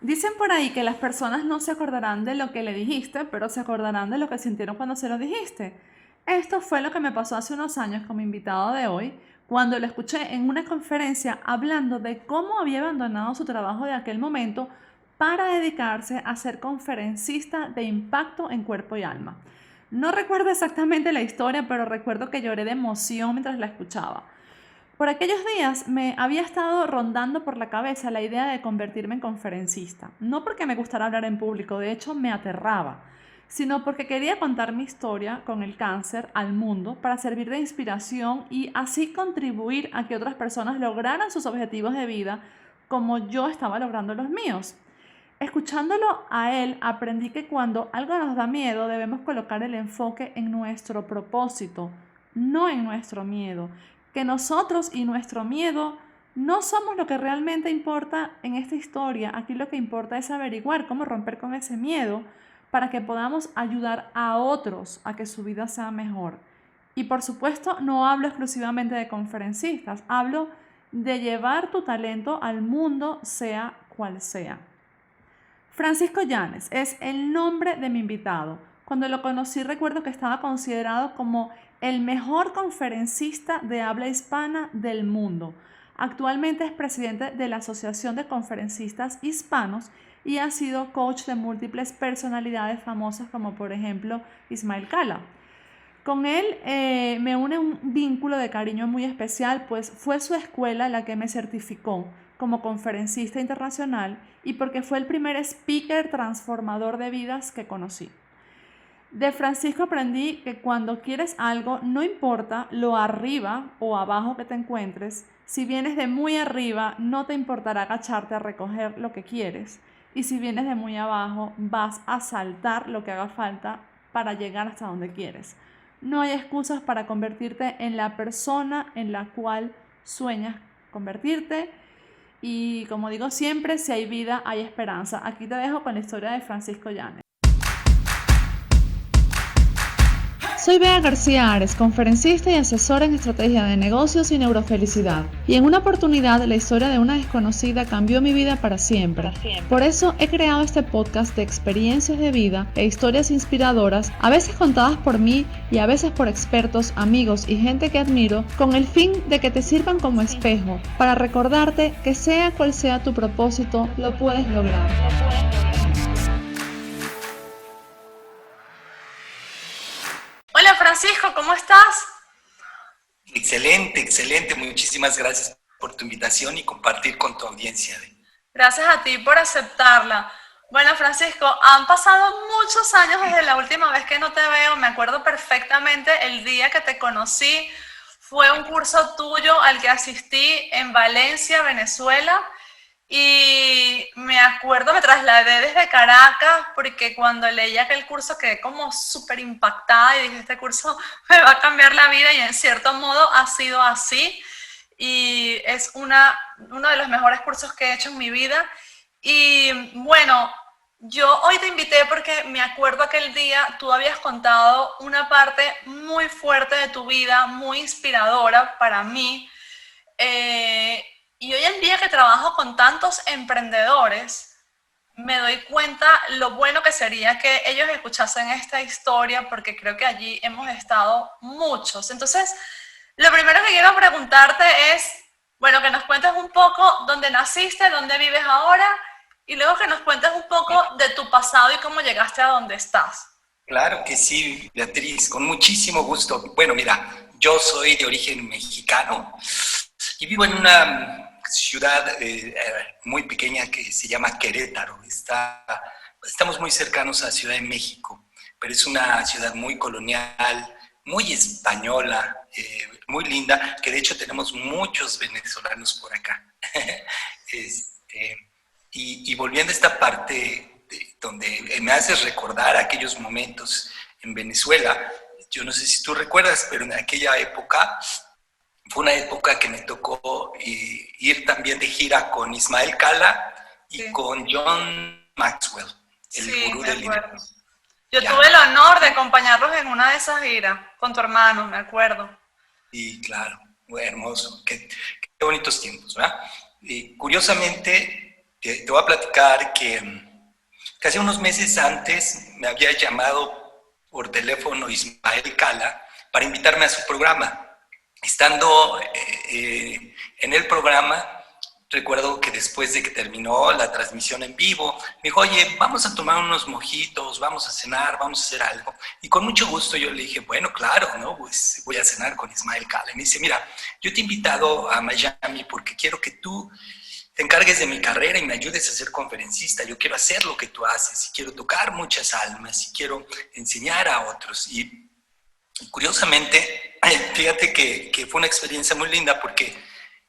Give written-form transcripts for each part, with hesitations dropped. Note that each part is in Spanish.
Dicen por ahí que las personas no se acordarán de lo que le dijiste, pero se acordarán de lo que sintieron cuando se lo dijiste. Esto fue lo que me pasó hace unos años con mi invitado de hoy, cuando lo escuché en una conferencia hablando de cómo había abandonado su trabajo de aquel momento para dedicarse a ser conferencista de impacto en cuerpo y alma. No recuerdo exactamente la historia, pero recuerdo que lloré de emoción mientras la escuchaba. Por aquellos días me había estado rondando por la cabeza la idea de convertirme en conferencista. No porque me gustara hablar en público, de hecho me aterraba, sino porque quería contar mi historia con el cáncer al mundo para servir de inspiración y así contribuir a que otras personas lograran sus objetivos de vida como yo estaba logrando los míos. Escuchándolo a él, aprendí que cuando algo nos da miedo debemos colocar el enfoque en nuestro propósito, no en nuestro miedo. Que nosotros y nuestro miedo no somos lo que realmente importa en esta historia. Aquí lo que importa es averiguar cómo romper con ese miedo para que podamos ayudar a otros a que su vida sea mejor. Y por supuesto no hablo exclusivamente de conferencistas, hablo de llevar tu talento al mundo sea cual sea. Francisco Llanes es el nombre de mi invitado. Cuando lo conocí recuerdo que estaba considerado como el mejor conferencista de habla hispana del mundo. Actualmente es presidente de la Asociación de Conferencistas Hispanos y ha sido coach de múltiples personalidades famosas como por ejemplo Ismael Cala. Con él me une un vínculo de cariño muy especial, pues fue su escuela la que me certificó como conferencista internacional y porque fue el primer speaker transformador de vidas que conocí. De Francisco aprendí que cuando quieres algo, no importa lo arriba o abajo que te encuentres, si vienes de muy arriba, no te importará agacharte a recoger lo que quieres, y si vienes de muy abajo, vas a saltar lo que haga falta para llegar hasta donde quieres. No hay excusas para convertirte en la persona en la cual sueñas convertirte. Y como digo siempre, si hay vida, hay esperanza. Aquí te dejo con la historia de Francisco Llanes. Soy Bea García Ares, conferencista y asesora en estrategia de negocios y neurofelicidad. Y en una oportunidad, la historia de una desconocida cambió mi vida para siempre. Por eso he creado este podcast de experiencias de vida e historias inspiradoras, a veces contadas por mí y a veces por expertos, amigos y gente que admiro, con el fin de que te sirvan como espejo, para recordarte que sea cual sea tu propósito, lo puedes lograr. Hola Francisco, ¿cómo estás? Excelente, excelente. Muchísimas gracias por tu invitación y compartir con tu audiencia. Gracias a ti por aceptarla. Bueno, Francisco, han pasado muchos años desde la última vez que no te veo. Me acuerdo perfectamente el día que te conocí. Fue un curso tuyo al que asistí en Valencia, Venezuela. Y me acuerdo, me trasladé desde Caracas porque cuando leí aquel curso quedé como súper impactada y dije, este curso me va a cambiar la vida y en cierto modo ha sido así y es uno de los mejores cursos que he hecho en mi vida. Y bueno, yo hoy te invité porque me acuerdo aquel día tú habías contado una parte muy fuerte de tu vida, muy inspiradora para mí. Eh, y hoy en día que trabajo con tantos emprendedores, me doy cuenta lo bueno que sería que ellos escuchasen esta historia porque creo que allí hemos estado muchos. Entonces, lo primero que quiero preguntarte es, bueno, que nos cuentes un poco dónde naciste, dónde vives ahora y luego que nos cuentes un poco de tu pasado y cómo llegaste a donde estás. Claro que sí, Beatriz, con muchísimo gusto. Bueno, mira, yo soy de origen mexicano y vivo en una ciudad muy pequeña que se llama Querétaro. Estamos muy cercanos a Ciudad de México, pero es una ciudad muy colonial, muy española, muy linda, que de hecho tenemos muchos venezolanos por acá. Este, y volviendo a esta parte donde me haces recordar aquellos momentos en Venezuela, yo no sé si tú recuerdas, pero en aquella época fue una época que me tocó ir también de gira con Ismael Cala y Sí, con John Maxwell, el sí, gurú me del acuerdo. liderazgo. Yo tuve Ya, el honor de acompañarlos en una de esas giras con tu hermano, me acuerdo. y claro, muy hermoso, qué bonitos tiempos, ¿verdad? Y curiosamente, te voy a platicar que hace unos meses antes me había llamado por teléfono Ismael Cala para invitarme a su programa. Estando en el programa, recuerdo que después de que terminó la transmisión en vivo, me dijo, oye, vamos a tomar unos mojitos, vamos a cenar, vamos a hacer algo. Y con mucho gusto yo le dije, bueno, claro, ¿no? Pues voy a cenar con Ismael Cala. Y me dice, mira, yo te he invitado a Miami porque quiero que tú te encargues de mi carrera y me ayudes a ser conferencista. Yo quiero hacer lo que tú haces y quiero tocar muchas almas y quiero enseñar a otros. Y curiosamente, fíjate que fue una experiencia muy linda porque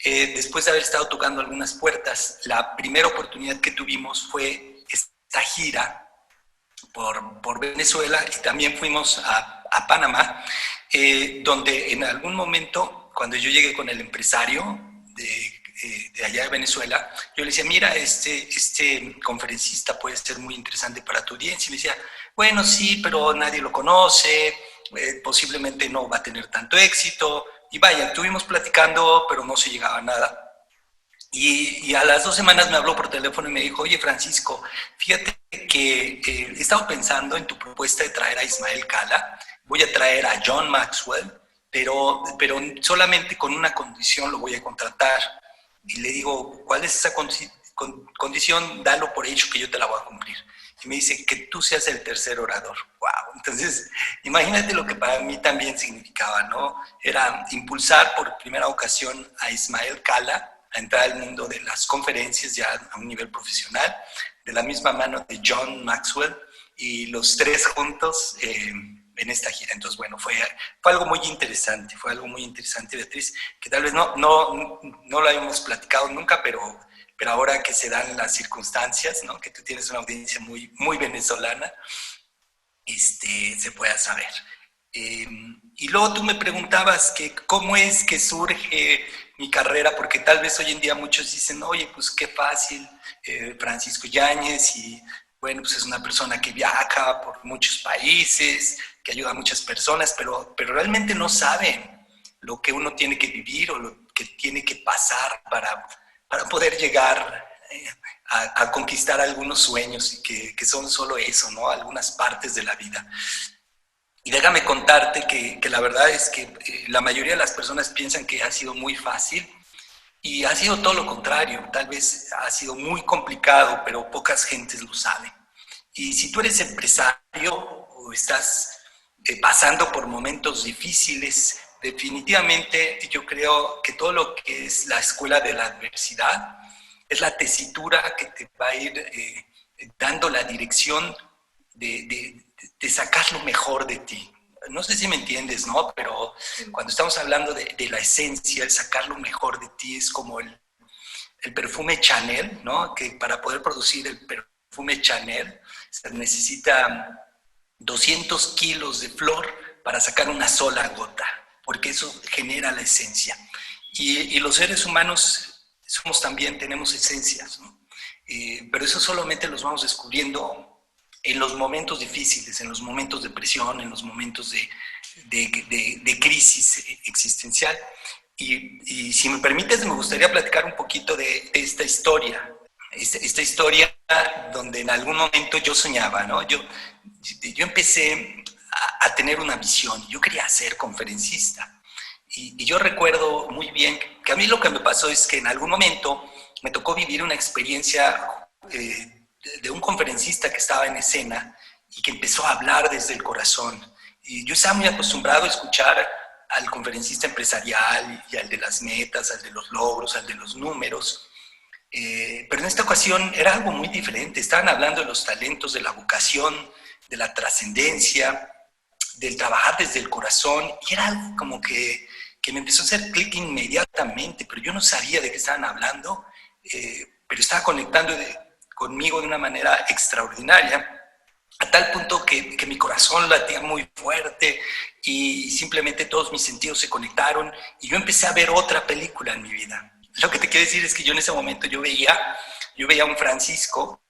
después de haber estado tocando algunas puertas, la primera oportunidad que tuvimos fue esta gira por Venezuela y también fuimos a Panamá, donde en algún momento, cuando yo llegué con el empresario de allá de Venezuela, yo le decía, mira, este conferencista puede ser muy interesante para tu audiencia. Y me decía, bueno, sí, pero nadie lo conoce, posiblemente no va a tener tanto éxito. Y vaya, estuvimos platicando, pero no se llegaba a nada. Y a las 2 semanas me habló por teléfono y me dijo, oye Francisco, fíjate que he estado pensando en tu propuesta de traer a Ismael Cala, voy a traer a John Maxwell, pero solamente con una condición lo voy a contratar. Y le digo, ¿cuál es esa condición? Dalo por hecho que yo te la voy a cumplir. Y me dice, que tú seas el tercer orador. ¡Wow! Entonces, imagínate lo que para mí también significaba, ¿no? Era impulsar por primera ocasión a Ismael Cala a entrar al mundo de las conferencias ya a un nivel profesional, de la misma mano de John Maxwell, y los tres juntos en esta gira. Entonces, bueno, fue algo muy interesante, Beatriz, que tal vez no lo habíamos platicado nunca, pero ahora que se dan las circunstancias, ¿no? Que tú tienes una audiencia muy, muy venezolana, se pueda saber. Y luego tú me preguntabas que cómo es que surge mi carrera, porque tal vez hoy en día muchos dicen, oye, pues qué fácil, Francisco Yáñez, y bueno, pues es una persona que viaja por muchos países, que ayuda a muchas personas, pero realmente no saben lo que uno tiene que vivir o lo que tiene que pasar para poder llegar a conquistar algunos sueños que son solo eso, ¿no? Algunas partes de la vida. Y déjame contarte que la verdad es que la mayoría de las personas piensan que ha sido muy fácil y ha sido todo lo contrario. Tal vez ha sido muy complicado, pero pocas gentes lo saben. Y si tú eres empresario o estás pasando por momentos difíciles, definitivamente yo creo que todo lo que es la escuela de la adversidad es la tesitura que te va a ir dando la dirección de sacar lo mejor de ti. No sé si me entiendes, ¿no? Pero cuando estamos hablando de la esencia, el sacar lo mejor de ti es como el perfume Chanel, ¿no? Que para poder producir el perfume Chanel se necesita 200 kilos de flor para sacar una sola gota, porque eso genera la esencia. Y los seres humanos somos también, tenemos esencias, ¿no? Pero eso solamente los vamos descubriendo en los momentos difíciles, en los momentos de presión, en los momentos de crisis existencial. Y si me permites, me gustaría platicar un poquito de esta historia. Esta historia donde en algún momento yo soñaba, ¿no? Yo empecé a tener una visión. Yo quería ser conferencista. Y yo recuerdo muy bien que a mí lo que me pasó es que en algún momento me tocó vivir una experiencia de un conferencista que estaba en escena y que empezó a hablar desde el corazón. Y yo estaba muy acostumbrado a escuchar al conferencista empresarial y al de las metas, al de los logros, al de los números. Pero en esta ocasión era algo muy diferente. Estaban hablando de los talentos, de la vocación, de la trascendencia, del trabajar desde el corazón. Y era algo como que me empezó a hacer clic inmediatamente, pero yo no sabía de qué estaban hablando, pero estaba conectando conmigo de una manera extraordinaria, a tal punto que mi corazón latía muy fuerte y simplemente todos mis sentidos se conectaron y yo empecé a ver otra película en mi vida. Lo que te quiero decir es que yo en ese momento yo veía a un Francisco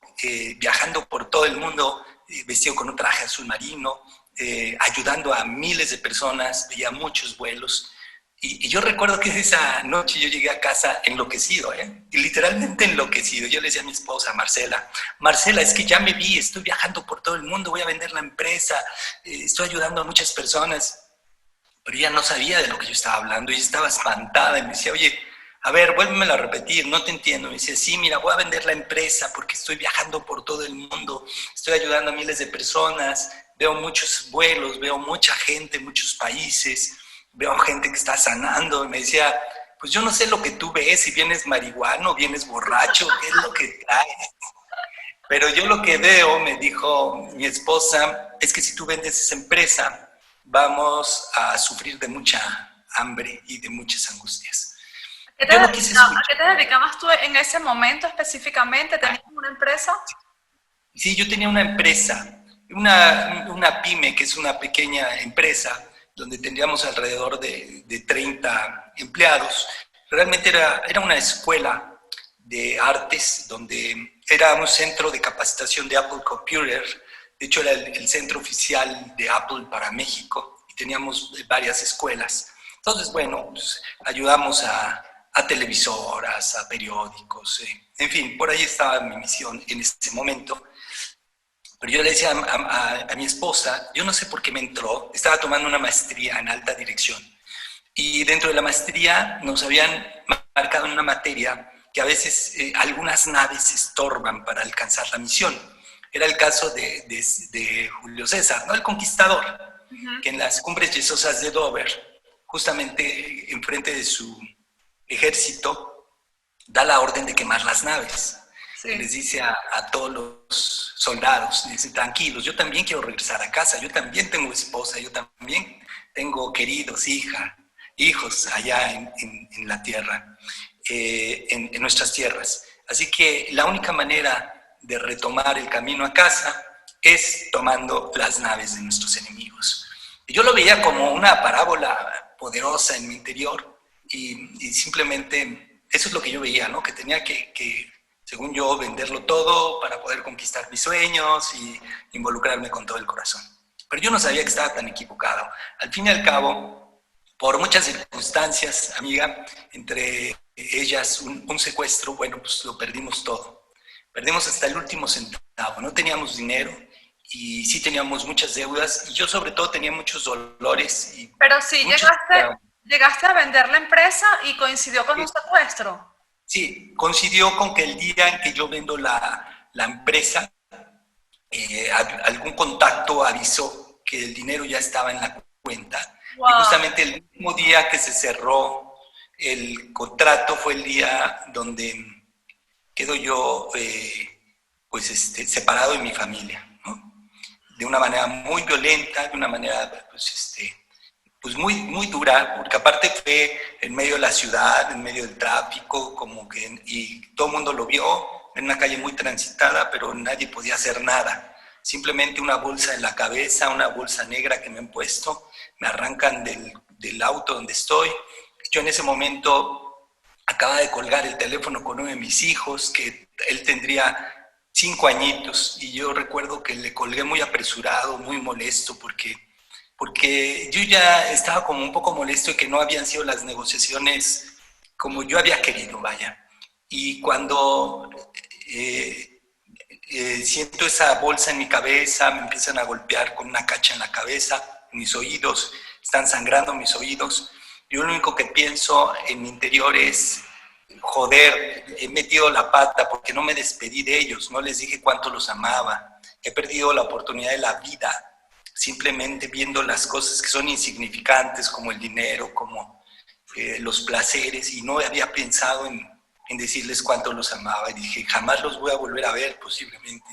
viajando por todo el mundo, vestido con un traje azul marino, ayudando a miles de personas, veía muchos vuelos Y yo recuerdo que esa noche yo llegué a casa enloquecido, ¿eh? Y literalmente enloquecido. Yo le decía a mi esposa, Marcela, Marcela, es que ya me vi, estoy viajando por todo el mundo, voy a vender la empresa, estoy ayudando a muchas personas. Pero ella no sabía de lo que yo estaba hablando, ella estaba espantada y me decía, oye, a ver, vuélvemelo a repetir, no te entiendo. Me decía, sí, mira, voy a vender la empresa porque estoy viajando por todo el mundo, estoy ayudando a miles de personas, veo muchos vuelos, veo mucha gente, muchos países, veo gente que está sanando. Y me decía, pues yo no sé lo que tú ves, si vienes marihuano, vienes borracho, qué es lo que traes. Pero yo lo que veo, me dijo mi esposa, es que si tú vendes esa empresa, vamos a sufrir de mucha hambre y de muchas angustias. Yo no quise ¿A escuchar. qué te dedicabas tú en ese momento específicamente? ¿Tenías una empresa? Sí, yo tenía una empresa, una pyme, que es una pequeña empresa, donde tendríamos alrededor de 30 empleados. Realmente era una escuela de artes, donde era un centro de capacitación de Apple Computer. De hecho, era el centro oficial de Apple para México y teníamos varias escuelas. Entonces, bueno, pues, ayudamos a televisoras, a periódicos, en fin, por ahí estaba mi misión en ese momento. Pero yo le decía a mi esposa, yo no sé por qué me entró, estaba tomando una maestría en alta dirección. Y dentro de la maestría nos habían marcado en una materia que a veces algunas naves estorban para alcanzar la misión. Era el caso de Julio César, ¿no? El conquistador, que en las cumbres yesosas de Dover, justamente enfrente de su ejército, da la orden de quemar las naves. Y les Sí. dice a todos los soldados, dice, tranquilos, yo también quiero regresar a casa, yo también tengo esposa, yo también tengo queridos, hijos allá en la tierra, en nuestras tierras. Así que la única manera de retomar el camino a casa es tomando las naves de nuestros enemigos. Y yo lo veía como una parábola poderosa en mi interior y simplemente eso es lo que yo veía, ¿no? Que tenía que según yo, venderlo todo para poder conquistar mis sueños y involucrarme con todo el corazón. Pero yo no sabía que estaba tan equivocado. Al fin y al cabo, por muchas circunstancias, amiga, entre ellas un secuestro, bueno, pues lo perdimos todo. Perdimos hasta el último centavo, no teníamos dinero y sí teníamos muchas deudas y yo sobre todo tenía muchos dolores Pero sí, y muchos traumas. llegaste a vender la empresa y coincidió con un secuestro. Sí, coincidió con que el día en que yo vendo la empresa, algún contacto avisó que el dinero ya estaba en la cuenta y Wow. justamente el mismo día que se cerró el contrato fue el día donde quedo yo pues separado de mi familia, ¿no? De una manera muy violenta, de una manera pues muy dura, porque aparte fue en medio de la ciudad, en medio del tráfico, como que, y todo el mundo lo vio, en una calle muy transitada, pero nadie podía hacer nada. Simplemente una bolsa en la cabeza, una bolsa negra que me han puesto, me arrancan del auto donde estoy. Yo en ese momento acaba de colgar el teléfono con uno de mis hijos, que él tendría 5 añitos, y yo recuerdo que le colgué muy apresurado, muy molesto, porque yo ya estaba como un poco molesto de que no habían sido las negociaciones como yo había querido, vaya. Y cuando siento esa bolsa en mi cabeza, me empiezan a golpear con una cacha en la cabeza, mis oídos, están sangrando mis oídos. Yo lo único que pienso en mi interior es, joder, he metido la pata porque no me despedí de ellos, no les dije cuánto los amaba, he perdido la oportunidad de la vida simplemente viendo las cosas que son insignificantes como el dinero, como los placeres, y no había pensado en decirles cuánto los amaba, y dije, jamás los voy a volver a ver posiblemente.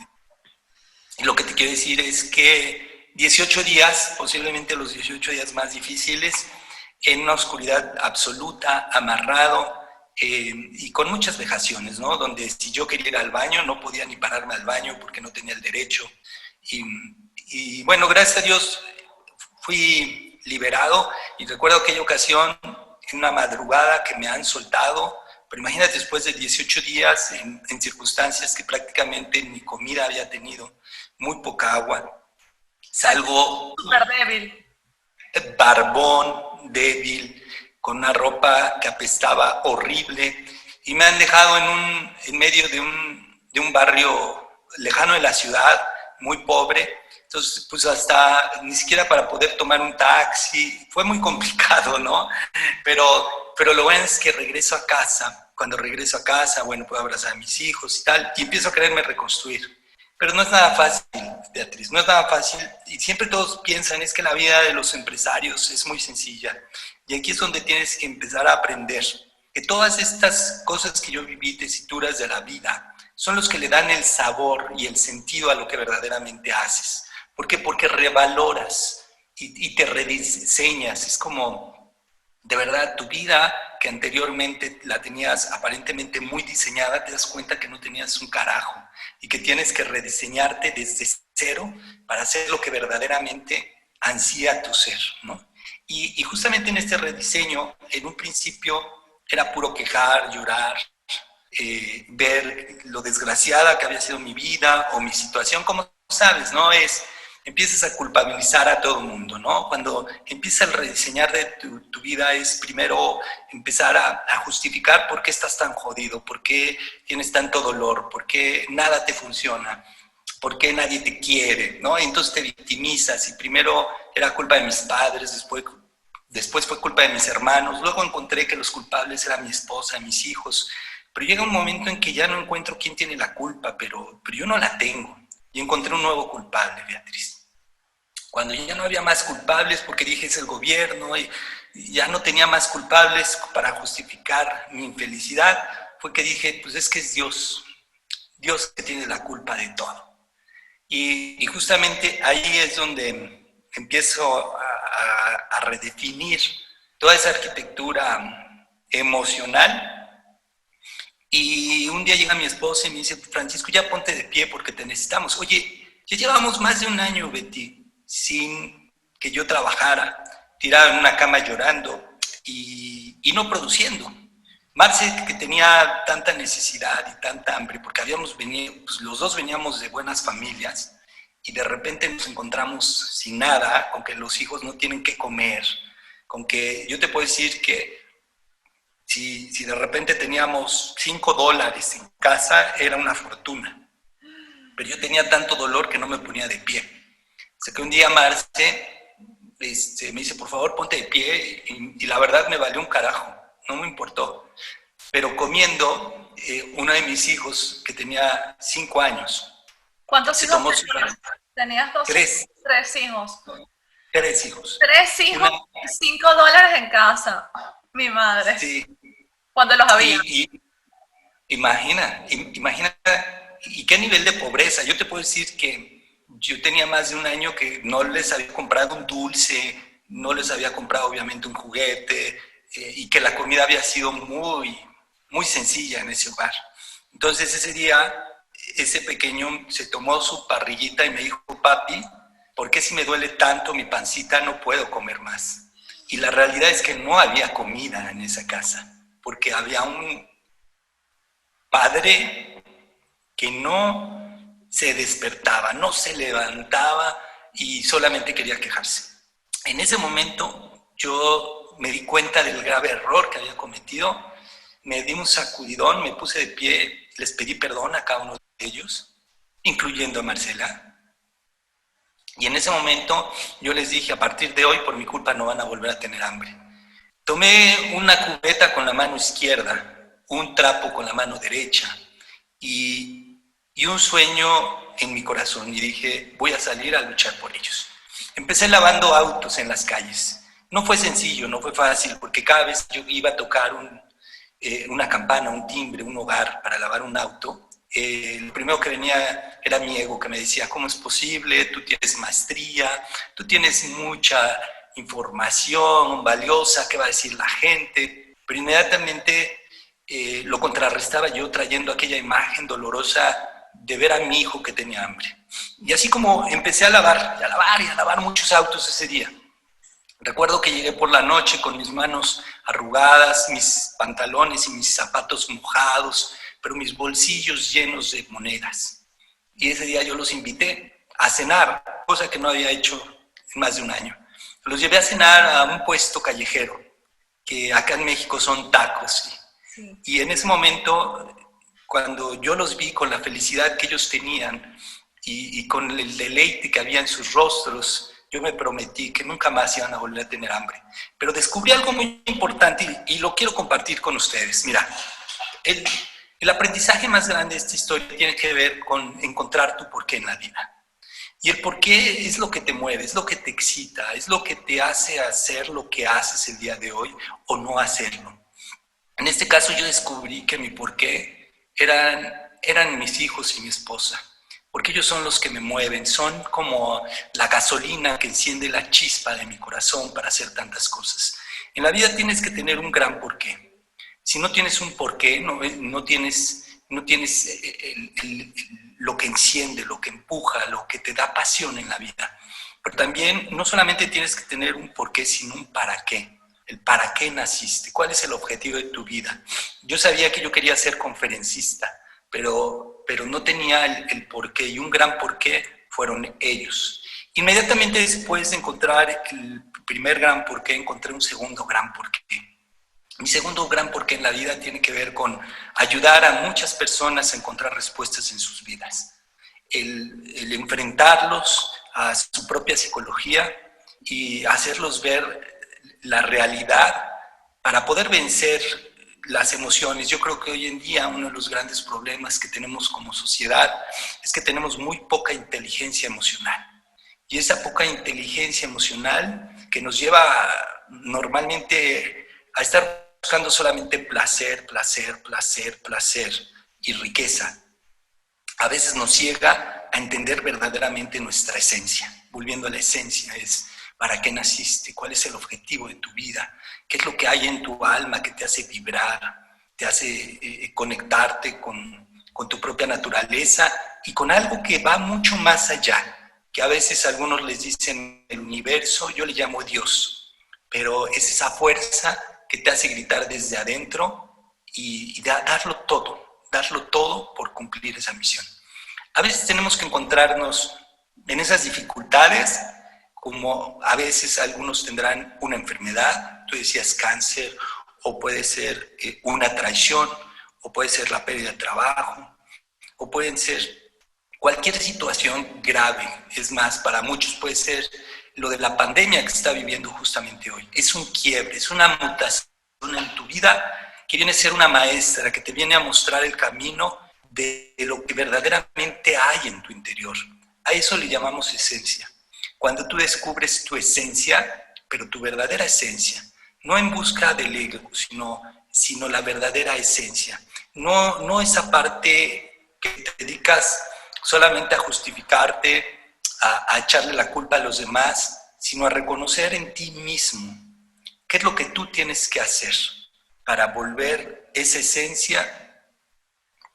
Y lo que te quiero decir es que 18 días, posiblemente los 18 días más difíciles, en una oscuridad absoluta, amarrado, y con muchas vejaciones, ¿no? Donde si yo quería ir al baño, no podía ni pararme al baño porque no tenía el derecho. Y, y bueno, gracias a Dios fui liberado y recuerdo aquella ocasión en una madrugada que me han soltado, pero imagínate después de 18 días en circunstancias que prácticamente ni comida había tenido, muy poca agua, salgo Súper débil. barbón, débil, con una ropa que apestaba horrible, y me han dejado en medio de un barrio lejano de la ciudad, muy pobre. Entonces, pues hasta ni siquiera para poder tomar un taxi, fue muy complicado, ¿no? Pero lo bueno es que regreso a casa. Cuando regreso a casa, bueno, puedo abrazar a mis hijos y tal, y empiezo a quererme reconstruir. Pero no es nada fácil, Beatriz, no es nada fácil. Y siempre todos piensan, es que la vida de los empresarios es muy sencilla. Y aquí es donde tienes que empezar a aprender que todas estas cosas que yo viví, tesituras de la vida, son los que le dan el sabor y el sentido a lo que verdaderamente haces. ¿Por qué? Porque revaloras y te rediseñas. Es como, de verdad, tu vida que anteriormente la tenías aparentemente muy diseñada, te das cuenta que no tenías un carajo y que tienes que rediseñarte desde cero para hacer lo que verdaderamente ansía tu ser, ¿no? Y justamente en este rediseño, en un principio era puro quejar, llorar, ver lo desgraciada que había sido mi vida o mi situación, como sabes, ¿no? Empiezas a culpabilizar a todo el mundo, ¿no? Cuando empiezas a rediseñar de tu vida es primero empezar a justificar por qué estás tan jodido, por qué tienes tanto dolor, por qué nada te funciona, por qué nadie te quiere, ¿no? Y entonces te victimizas y primero era culpa de mis padres, después fue culpa de mis hermanos, luego encontré que los culpables eran mi esposa, mis hijos, pero llega un momento en que ya no encuentro quién tiene la culpa, pero yo no la tengo. Y encontré un nuevo culpable, Beatriz. Cuando ya no había más culpables, porque dije es el gobierno, y ya no tenía más culpables para justificar mi infelicidad, fue que dije, pues es que es Dios, Dios que tiene la culpa de todo. Y justamente ahí es donde empiezo a redefinir toda esa arquitectura emocional. Y un día llega mi esposa y me dice, Francisco, ya ponte de pie porque te necesitamos. Oye, ya llevamos más de un año, Betty, sin que yo trabajara, tirado en una cama llorando y no produciendo. Marce, que tenía tanta necesidad y tanta hambre, porque habíamos venido, pues los dos veníamos de buenas familias, y de repente nos encontramos sin nada, con que los hijos no tienen que comer, con que yo te puedo decir que si de repente teníamos $5 en casa, era una fortuna. Pero yo tenía tanto dolor que no me ponía de pie. O sea que un día Marce me dice, por favor, ponte de pie. Y la verdad me valió un carajo, no me importó. Pero comiendo, uno de mis hijos, que tenía 5 años, ¿Cuántos se hijos tomó tenías? ¿Tenías dos hijos? tres, Tres hijos. 3 hijos. Tres hijos, Una, $5 en casa. Mi madre. sí, ¿Cuándo los había? Imagina, y qué nivel de pobreza. Yo te puedo decir que yo tenía más de un año que no les había comprado un dulce, no les había comprado obviamente un juguete, y que la comida había sido muy, muy sencilla en ese hogar. Entonces ese día, ese pequeño se tomó su parrillita y me dijo, papi, ¿por qué si me duele tanto mi pancita no puedo comer más? Y la realidad es que no había comida en esa casa, porque había un padre que no se despertaba, no se levantaba y solamente quería quejarse. En ese momento yo me di cuenta del grave error que había cometido, me di un sacudidón, me puse de pie, les pedí perdón a cada uno de ellos, incluyendo a Marcela. Y en ese momento yo les dije, a partir de hoy por mi culpa no van a volver a tener hambre. Tomé una cubeta con la mano izquierda, un trapo con la mano derecha y un sueño en mi corazón, y dije, voy a salir a luchar por ellos. Empecé lavando autos en las calles. No fue sencillo, no fue fácil, porque cada vez yo iba a tocar una campana, un timbre, un hogar para lavar un auto, lo primero que venía era mi ego, que me decía, ¿cómo es posible? Tú tienes maestría, tú tienes mucha información valiosa, ¿qué va a decir la gente? Pero inmediatamente lo contrarrestaba yo trayendo aquella imagen dolorosa de ver a mi hijo que tenía hambre. Y así como empecé a lavar, y a lavar, y a lavar muchos autos ese día. Recuerdo que llegué por la noche con mis manos arrugadas, mis pantalones y mis zapatos mojados, pero mis bolsillos llenos de monedas. Y ese día yo los invité a cenar, cosa que no había hecho en más de un año. Los llevé a cenar a un puesto callejero que acá en México son tacos. Sí. Y en ese momento, cuando yo los vi con la felicidad que ellos tenían y con el deleite que había en sus rostros, yo me prometí que nunca más iban a volver a tener hambre. Pero descubrí algo muy importante y lo quiero compartir con ustedes. Mira, el aprendizaje más grande de esta historia tiene que ver con encontrar tu porqué en la vida. Y el porqué es lo que te mueve, es lo que te excita, es lo que te hace hacer lo que haces el día de hoy o no hacerlo. En este caso yo descubrí que mi porqué eran mis hijos y mi esposa, porque ellos son los que me mueven, son como la gasolina que enciende la chispa de mi corazón para hacer tantas cosas. En la vida tienes que tener un gran porqué. Si no tienes un porqué, no tienes lo que enciende, lo que empuja, lo que te da pasión en la vida. Pero también no solamente tienes que tener un porqué, sino un para qué. El para qué naciste, cuál es el objetivo de tu vida. Yo sabía que yo quería ser conferencista, pero no tenía el porqué, y un gran porqué fueron ellos. Inmediatamente después de encontrar el primer gran porqué, encontré un segundo gran porqué. Mi segundo gran porqué en la vida tiene que ver con ayudar a muchas personas a encontrar respuestas en sus vidas. El enfrentarlos a su propia psicología y hacerlos ver la realidad para poder vencer las emociones. Yo creo que hoy en día uno de los grandes problemas que tenemos como sociedad es que tenemos muy poca inteligencia emocional. Y esa poca inteligencia emocional que nos lleva normalmente a estar buscando solamente placer, placer, placer, placer y riqueza, a veces nos ciega a entender verdaderamente nuestra esencia. Volviendo a la esencia, es ¿para qué naciste? ¿Cuál es el objetivo de tu vida? ¿Qué es lo que hay en tu alma que te hace vibrar, te hace conectarte con tu propia naturaleza y con algo que va mucho más allá? Que a veces algunos les dicen el universo, yo le llamo Dios, pero es esa fuerza que te hace gritar desde adentro y darlo todo por cumplir esa misión. A veces tenemos que encontrarnos en esas dificultades, como a veces algunos tendrán una enfermedad, tú decías cáncer, o puede ser una traición, o puede ser la pérdida de trabajo, o pueden ser cualquier situación grave. Es más, para muchos puede ser lo de la pandemia que se está viviendo justamente hoy. Es un quiebre, es una mutación en tu vida que viene a ser una maestra, que te viene a mostrar el camino de lo que verdaderamente hay en tu interior. A eso le llamamos esencia. Cuando tú descubres tu esencia, pero tu verdadera esencia, no en busca del ego, sino la verdadera esencia. No esa parte que te dedicas solamente a justificarte, a echarle la culpa a los demás, sino a reconocer en ti mismo qué es lo que tú tienes que hacer para volver esa esencia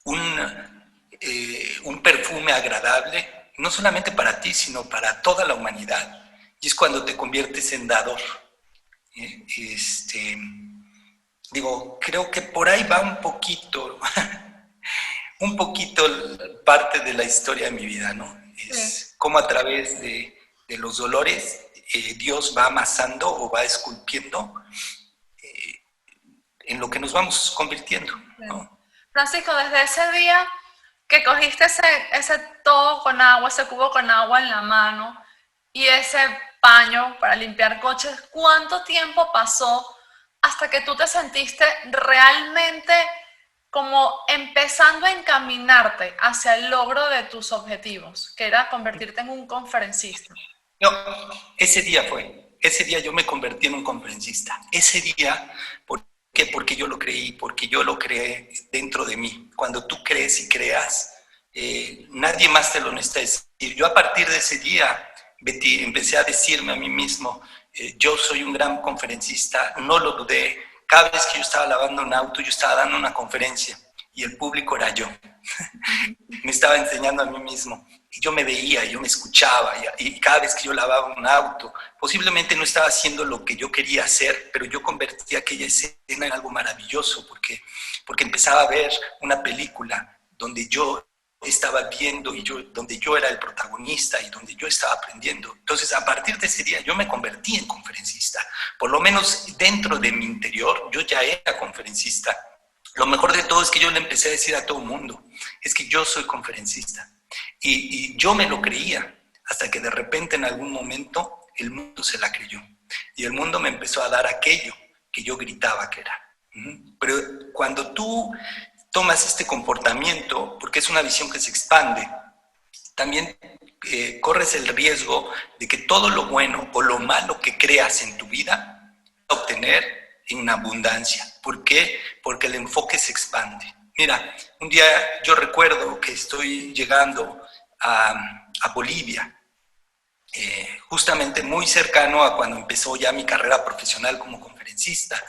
un perfume agradable, no solamente para ti, sino para toda la humanidad. Y es cuando te conviertes en dador. Creo que por ahí va un poquito parte de la historia de mi vida, ¿no? Es como a través de los dolores Dios va amasando o va esculpiendo en lo que nos vamos convirtiendo, ¿no? Francisco, desde ese día que cogiste ese todo con agua, ese cubo con agua en la mano y ese paño para limpiar coches, ¿cuánto tiempo pasó hasta que tú te sentiste realmente como empezando a encaminarte hacia el logro de tus objetivos, que era convertirte en un conferencista? No, ese día yo me convertí en un conferencista. Ese día, ¿por qué? Porque yo lo creí, porque yo lo creé dentro de mí. Cuando tú crees y creas, nadie más te lo necesita decir. Yo a partir de ese día, Betty, empecé a decirme a mí mismo, yo soy un gran conferencista, no lo dudé. Cada vez que yo estaba lavando un auto, yo estaba dando una conferencia y el público era yo. Me estaba enseñando a mí mismo. Y yo me veía, yo me escuchaba, y cada vez que yo lavaba un auto, posiblemente no estaba haciendo lo que yo quería hacer, pero yo convertía aquella escena en algo maravilloso, porque empezaba a ver una película donde yo estaba viendo y donde yo era el protagonista y donde yo estaba aprendiendo. Entonces, a partir de ese día, yo me convertí en conferencista. Por lo menos dentro de mi interior, yo ya era conferencista. Lo mejor de todo es que yo le empecé a decir a todo el mundo, es que yo soy conferencista. Y yo me lo creía, hasta que de repente en algún momento el mundo se la creyó. Y el mundo me empezó a dar aquello que yo gritaba que era. Pero cuando tú tomas este comportamiento, porque es una visión que se expande, también corres el riesgo de que todo lo bueno o lo malo que creas en tu vida, obtener en abundancia. ¿Por qué? Porque el enfoque se expande. Mira, un día yo recuerdo que estoy llegando a Bolivia, justamente muy cercano a cuando empezó ya mi carrera profesional como conferencista.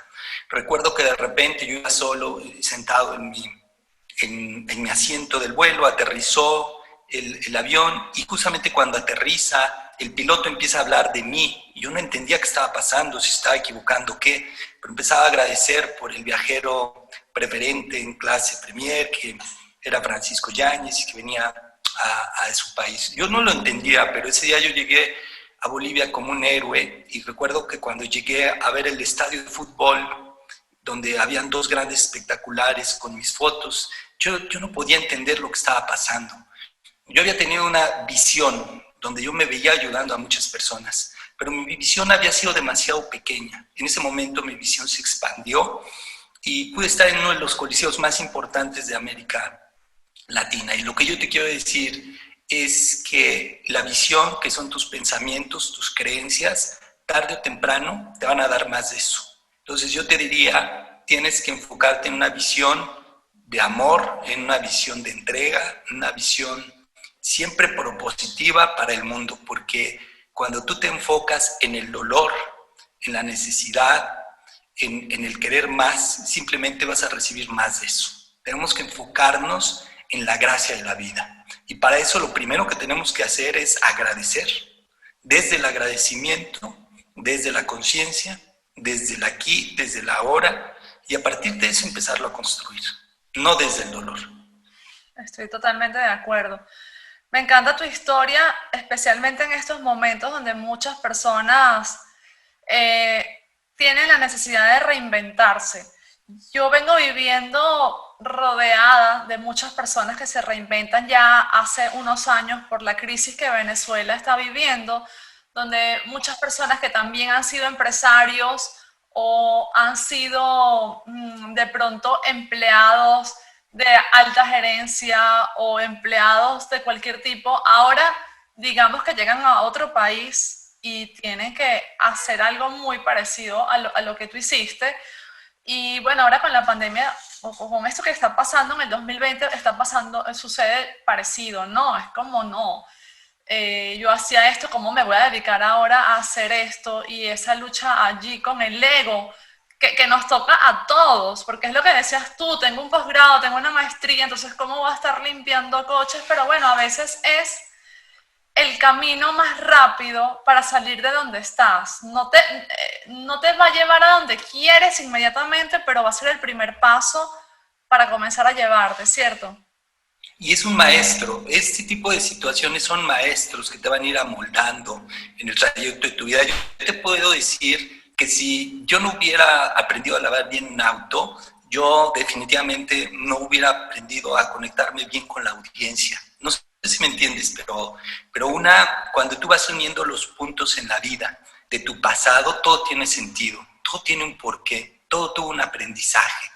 Recuerdo que de repente yo iba solo, sentado en mi asiento del vuelo, aterrizó el avión y justamente cuando aterriza, el piloto empieza a hablar de mí y yo no entendía qué estaba pasando, si estaba equivocando o qué, pero empezaba a agradecer por el viajero preferente en clase Premier, que era Francisco Yáñez y que venía a su país. Yo no lo entendía, pero ese día yo llegué a Bolivia como un héroe y recuerdo que cuando llegué a ver el estadio de fútbol, donde habían dos grandes espectaculares con mis fotos, yo no podía entender lo que estaba pasando. Yo había tenido una visión donde yo me veía ayudando a muchas personas, pero mi visión había sido demasiado pequeña. En ese momento mi visión se expandió y pude estar en uno de los coliseos más importantes de América Latina. Y lo que yo te quiero decir es que la visión, que son tus pensamientos, tus creencias, tarde o temprano te van a dar más de eso. Entonces yo te diría, tienes que enfocarte en una visión de amor, en una visión de entrega, una visión siempre propositiva para el mundo, porque cuando tú te enfocas en el dolor, en la necesidad, en el querer más, simplemente vas a recibir más de eso. Tenemos que enfocarnos en la gracia de la vida. Y para eso lo primero que tenemos que hacer es agradecer. Desde el agradecimiento, desde la conciencia, desde el aquí, desde el ahora, y a partir de eso empezarlo a construir, no desde el dolor. Estoy totalmente de acuerdo. Me encanta tu historia, especialmente en estos momentos donde muchas personas tienen la necesidad de reinventarse. Yo vengo viviendo rodeada de muchas personas que se reinventan ya hace unos años por la crisis que Venezuela está viviendo, donde muchas personas que también han sido empresarios o han sido de pronto empleados de alta gerencia o empleados de cualquier tipo, ahora digamos que llegan a otro país y tienen que hacer algo muy parecido a lo que tú hiciste. Y bueno, ahora con la pandemia, o con esto que está pasando en el 2020, está pasando, sucede parecido, ¿no? Es como, no, yo hacía esto, ¿cómo me voy a dedicar ahora a hacer esto? Y esa lucha allí con el ego, que nos toca a todos, porque es lo que decías tú, tengo un posgrado, tengo una maestría, entonces ¿cómo voy a estar limpiando coches? Pero bueno, a veces es el camino más rápido para salir de donde estás. No te va a llevar a donde quieres inmediatamente, pero va a ser el primer paso para comenzar a llevarte, ¿cierto? Y es un maestro, este tipo de situaciones son maestros que te van a ir amoldando en el trayecto de tu vida. Yo te puedo decir que si yo no hubiera aprendido a lavar bien un auto, yo definitivamente no hubiera aprendido a conectarme bien con la audiencia. No sé si me entiendes, pero cuando tú vas uniendo los puntos en la vida de tu pasado, todo tiene sentido, todo tiene un porqué, todo tuvo un aprendizaje.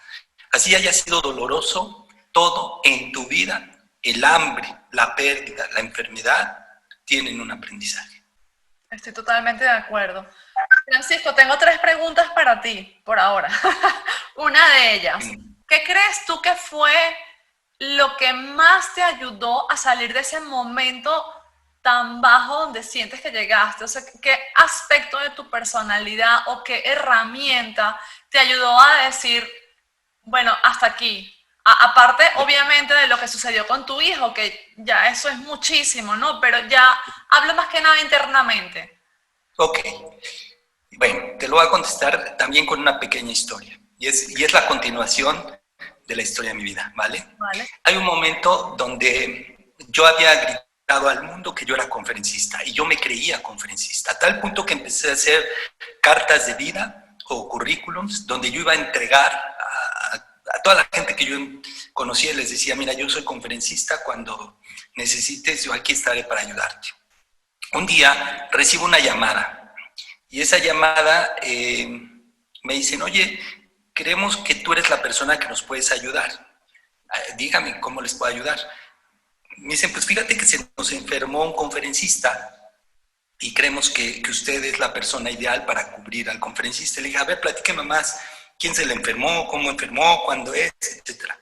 Así haya sido doloroso, todo en tu vida, el hambre, la pérdida, la enfermedad, tienen un aprendizaje. Estoy totalmente de acuerdo. Francisco, tengo 3 preguntas para ti por ahora. Una de ellas, ¿qué crees tú que fue lo que más te ayudó a salir de ese momento tan bajo donde sientes que llegaste? O sea, ¿qué aspecto de tu personalidad o qué herramienta te ayudó a decir, bueno, hasta aquí? Aparte, obviamente, de lo que sucedió con tu hijo, que ya eso es muchísimo, ¿no? Pero ya hablo más que nada internamente. Ok, bueno, te lo voy a contestar también con una pequeña historia. Y es la continuación de la historia de mi vida, ¿vale? Vale. Hay un momento donde yo había gritado al mundo que yo era conferencista y yo me creía conferencista, a tal punto que empecé a hacer cartas de vida o currículums donde yo iba a entregar a toda la gente que yo conocía, les decía, mira, yo soy conferencista, cuando necesites yo aquí estaré para ayudarte. Un día recibo una llamada y esa llamada me dicen, oye, creemos que tú eres la persona que nos puedes ayudar. Dígame cómo les puedo ayudar. Me dicen, pues fíjate que se nos enfermó un conferencista y creemos que usted es la persona ideal para cubrir al conferencista. Le dije, a ver, platíqueme más, ¿quién se le enfermó? ¿Cómo enfermó? ¿Cuándo es? Etcétera.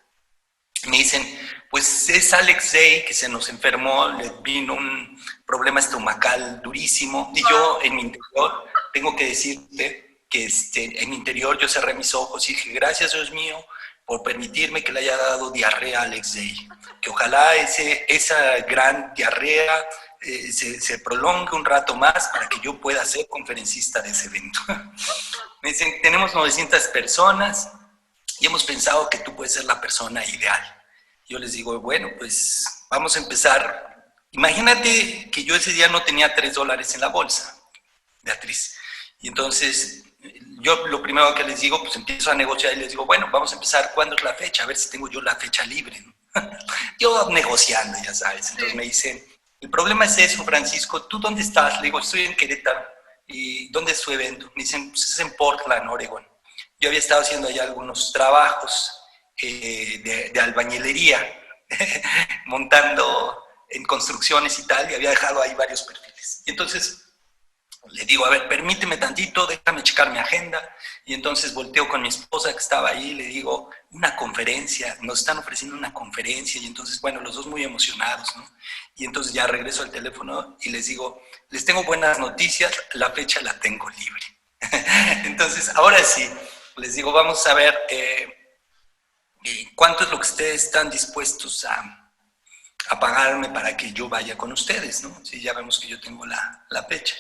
Me dicen, pues es Alex Day que se nos enfermó, le vino un problema estomacal durísimo y yo en mi interior, tengo que decirte que en mi interior yo cerré mis ojos y dije, gracias Dios mío por permitirme que le haya dado diarrea a Alex Day, que ojalá esa gran diarrea se prolongue un rato más para que yo pueda ser conferencista de ese evento. Me dicen, tenemos 900 personas y hemos pensado que tú puedes ser la persona ideal. Yo les digo, bueno, pues vamos a empezar. Imagínate que yo ese día no tenía $3 en la bolsa, Beatriz. Y entonces yo lo primero que les digo, pues empiezo a negociar y les digo, bueno, vamos a empezar, ¿cuándo es la fecha? A ver si tengo yo la fecha libre, ¿no? Yo negociando, ya sabes. Entonces me dicen, el problema es eso, Francisco, ¿tú dónde estás? Le digo, estoy en Querétaro. ¿Y dónde es tu evento? Me dicen, pues es en Portland, Oregon. Yo había estado haciendo allá algunos trabajos de albañilería, montando en construcciones y tal, y había dejado ahí varios perfiles. Y entonces le digo, a ver, permíteme tantito, déjame checar mi agenda. Y entonces volteo con mi esposa que estaba ahí y le digo, una conferencia, nos están ofreciendo una conferencia. Y entonces, bueno, los dos muy emocionados, ¿no? Y entonces ya regreso al teléfono y les digo, les tengo buenas noticias, la fecha la tengo libre. Entonces, ahora sí, les digo, vamos a ver cuánto es lo que ustedes están dispuestos a pagarme para que yo vaya con ustedes, ¿no? Sí, ya vemos que yo tengo la fecha.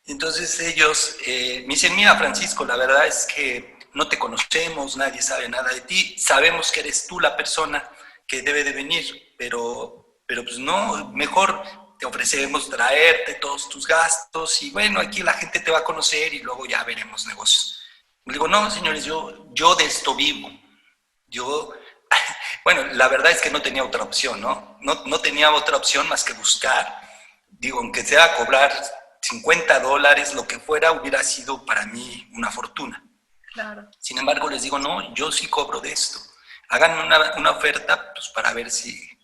Entonces ellos me dicen, mira Francisco, la verdad es que no te conocemos, nadie sabe nada de ti, sabemos que eres tú la persona que debe de venir, pero pues no, mejor te ofrecemos traerte todos tus gastos y bueno, aquí la gente te va a conocer y luego ya veremos negocios. Le digo, no señores, yo de esto vivo. Yo, bueno, la verdad es que no tenía otra opción, ¿no? No tenía otra opción más que buscar. Digo, aunque sea cobrar $50, lo que fuera, hubiera sido para mí una fortuna. Claro. Sin embargo, les digo, no, yo sí cobro de esto. Hagan una oferta pues, para ver si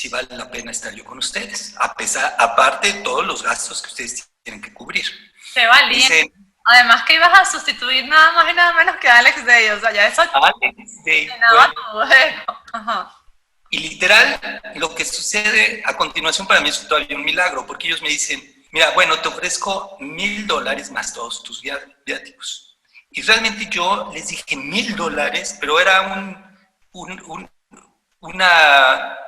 vale la pena estar yo con ustedes. Aparte de todos los gastos que ustedes tienen que cubrir. Qué valiente. Dicen, además que ibas a sustituir nada más y nada menos que a Alex Day, o sea, ya eso Alex Day, llenaba tu ego. Ajá. Y literal, lo que sucede a continuación para mí es todavía un milagro, porque ellos me dicen, mira, bueno, te ofrezco $1,000 más todos tus viáticos. Y realmente yo les dije $1,000, pero era una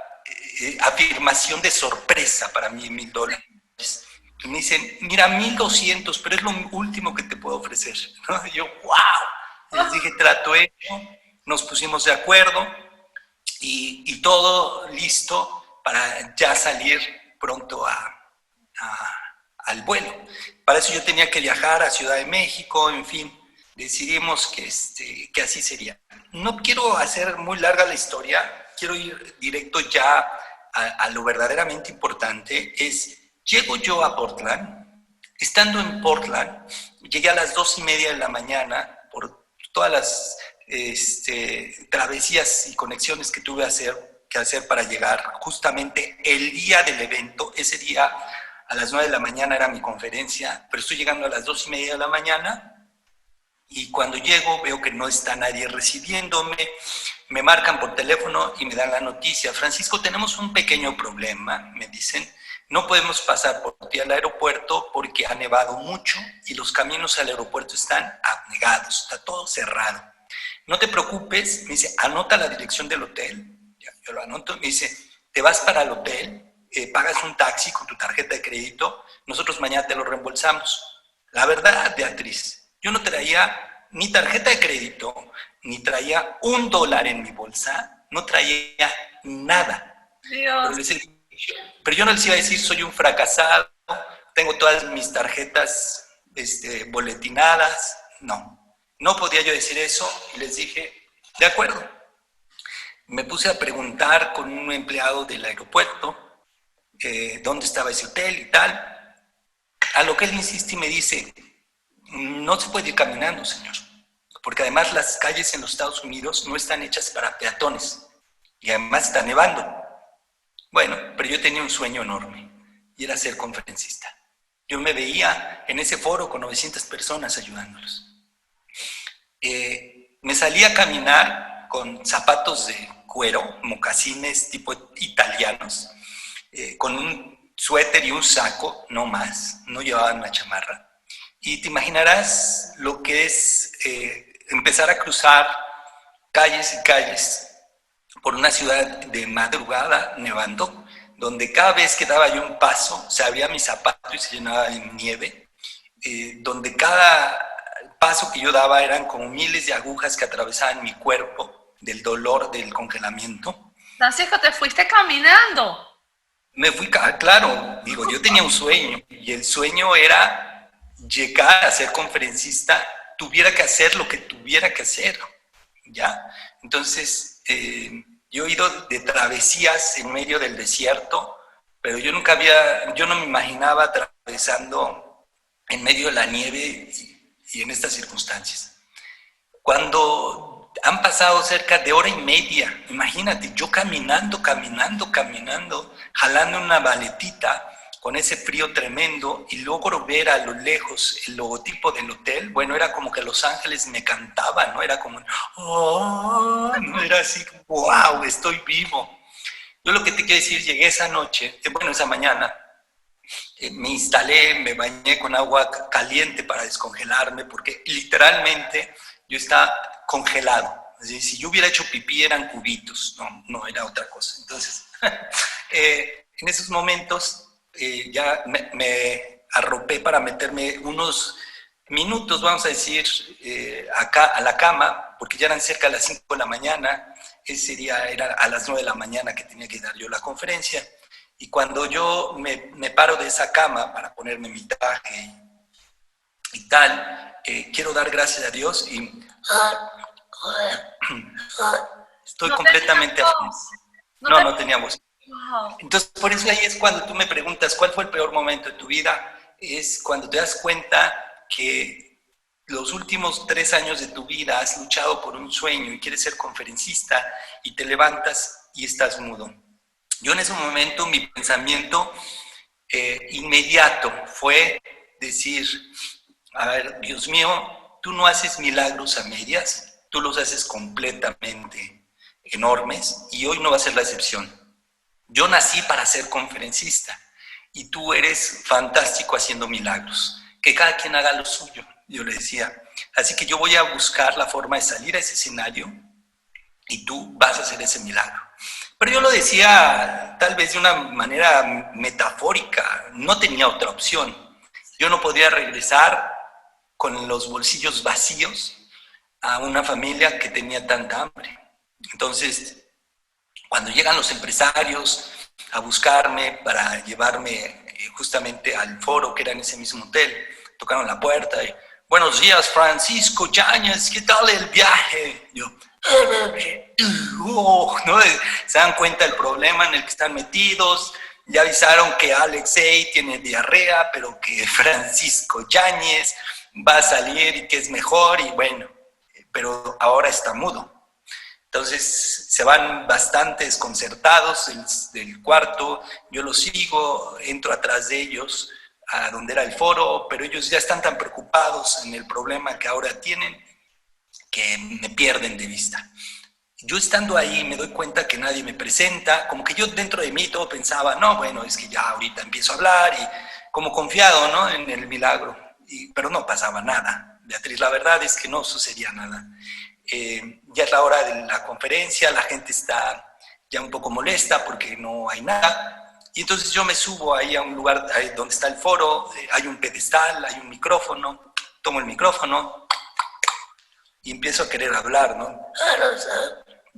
afirmación de sorpresa para mí, $1,000. Y me dicen, mira, 1,200, pero es lo último que te puedo ofrecer, ¿no? Y yo, wow. Y les dije, trato hecho, nos pusimos de acuerdo y todo listo para ya salir pronto al vuelo. Para eso yo tenía que viajar a Ciudad de México, en fin, decidimos que así sería. No quiero hacer muy larga la historia, quiero ir directo ya a lo verdaderamente importante, llego yo a Portland. Estando en Portland, llegué a las 2:30 de la mañana por todas las travesías y conexiones que tuve que hacer para llegar justamente el día del evento. Ese día a las 9 de la mañana era mi conferencia, pero estoy llegando a las 2:30 de la mañana y cuando llego veo que no está nadie recibiéndome. Me marcan por teléfono y me dan la noticia. Francisco, tenemos un pequeño problema, me dicen. No podemos pasar por ti al aeropuerto porque ha nevado mucho y los caminos al aeropuerto están anegados, está todo cerrado. No te preocupes, me dice, anota la dirección del hotel. Yo lo anoto, me dice, te vas para el hotel, pagas un taxi con tu tarjeta de crédito, nosotros mañana te lo reembolsamos. La verdad, Beatriz, yo no traía ni tarjeta de crédito, ni traía $1 en mi bolsa, no traía nada. Dios. Pero yo no les iba a decir soy un fracasado, tengo todas mis tarjetas boletinadas, no podía yo decir eso y les dije, de acuerdo. Me puse a preguntar con un empleado del aeropuerto dónde estaba ese hotel y tal, a lo que él insiste y me dice, no se puede ir caminando, señor, porque además las calles en los Estados Unidos no están hechas para peatones y además está nevando. Bueno, pero yo tenía un sueño enorme y era ser conferencista. Yo me veía en ese foro con 900 personas ayudándolos. Me salí a caminar con zapatos de cuero, mocasines tipo italianos, con un suéter y un saco, no más, no llevaba una chamarra. Y te imaginarás lo que es empezar a cruzar calles y calles por una ciudad de madrugada nevando, donde cada vez que daba yo un paso se abría mi zapato y se llenaba de nieve, donde cada paso que yo daba eran como miles de agujas que atravesaban mi cuerpo del dolor del congelamiento. Francisco, te fuiste caminando. Me fui, claro, digo, yo tenía un sueño y el sueño era llegar a ser conferencista, tuviera que hacer lo que tuviera que hacer, ¿ya? Entonces, yo he ido de travesías en medio del desierto, pero yo no me imaginaba atravesando en medio de la nieve y en estas circunstancias. Cuando han pasado cerca de hora y media, imagínate, yo caminando, jalando una maletita con ese frío tremendo y logro ver a lo lejos el logotipo del hotel. Bueno, era como que Los Ángeles me cantaban, ¿no? Era como, oh, no era así, wow, estoy vivo. Yo lo que te quiero decir, llegué esa noche, esa mañana, me instalé, me bañé con agua caliente para descongelarme, porque literalmente yo estaba congelado. Es decir, si yo hubiera hecho pipí eran cubitos, no era otra cosa. Entonces, en esos momentos ya me arropé para meterme unos minutos, vamos a decir, acá a la cama, porque ya eran cerca de las 5 de la mañana. Ese día era a las 9 de la mañana que tenía que dar yo la conferencia. Y cuando yo me paro de esa cama para ponerme mi traje y tal, quiero dar gracias a Dios y estoy completamente afónico. No tenía voz. Wow. Entonces, por eso ahí es cuando tú me preguntas cuál fue el peor momento de tu vida, es cuando te das cuenta que los últimos 3 años de tu vida has luchado por un sueño y quieres ser conferencista y te levantas y estás mudo. Yo en ese momento, mi pensamiento inmediato fue decir, a ver, Dios mío, tú no haces milagros a medias, tú los haces completamente enormes y hoy no va a ser la excepción. Yo nací para ser conferencista y tú eres fantástico haciendo milagros. Que cada quien haga lo suyo, yo le decía. Así que yo voy a buscar la forma de salir a ese escenario y tú vas a hacer ese milagro. Pero yo lo decía tal vez de una manera metafórica, no tenía otra opción. Yo no podía regresar con los bolsillos vacíos a una familia que tenía tanta hambre. Entonces, cuando llegan los empresarios a buscarme para llevarme justamente al foro que era en ese mismo hotel, tocaron la puerta y, buenos días, Francisco Yáñez, ¿qué tal el viaje? Yo, ¿no? Se dan cuenta del problema en el que están metidos, ya avisaron que Alexei tiene diarrea, pero que Francisco Yáñez va a salir y que es mejor, y bueno, pero ahora está mudo. Entonces se van bastante desconcertados del cuarto, yo los sigo, entro atrás de ellos a donde era el foro, pero ellos ya están tan preocupados en el problema que ahora tienen que me pierden de vista. Yo estando ahí me doy cuenta que nadie me presenta, como que yo dentro de mí todo pensaba, no, bueno, es que ya ahorita empiezo a hablar y como confiado, ¿no?, en el milagro, pero no pasaba nada. Beatriz, la verdad es que no sucedía nada. Ya es la hora de la conferencia, la gente está ya un poco molesta porque no hay nada, y entonces yo me subo ahí a un lugar donde está el foro, hay un pedestal, hay un micrófono, tomo el micrófono y empiezo a querer hablar, ¿no?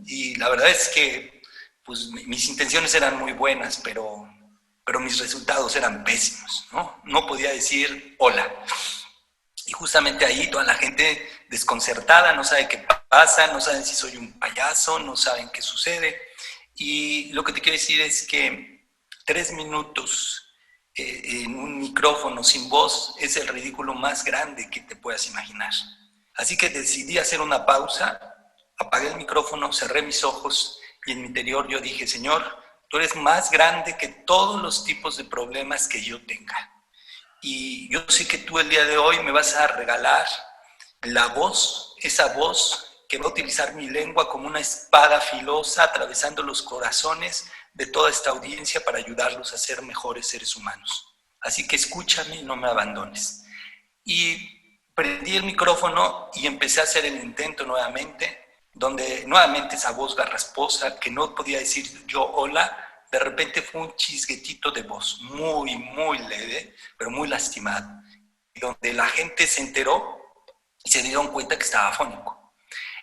Y la verdad es que pues, mis intenciones eran muy buenas, pero mis resultados eran pésimos, ¿no? No podía decir hola. Y justamente ahí toda la gente desconcertada, no sabe qué pasa, no saben si soy un payaso, no saben qué sucede. Y lo que te quiero decir es que 3 minutos en un micrófono sin voz es el ridículo más grande que te puedas imaginar. Así que decidí hacer una pausa, apagué el micrófono, cerré mis ojos y en mi interior yo dije, Señor, tú eres más grande que todos los tipos de problemas que yo tenga. Y yo sé que tú el día de hoy me vas a regalar la voz, esa voz que va a utilizar mi lengua como una espada filosa atravesando los corazones de toda esta audiencia para ayudarlos a ser mejores seres humanos. Así que escúchame y no me abandones. Y prendí el micrófono y empecé a hacer el intento nuevamente, donde nuevamente esa voz garrasposa que no podía decir yo hola, de repente fue un chisguetito de voz, muy, muy leve, pero muy lastimado, donde la gente se enteró y se dieron cuenta que estaba afónico.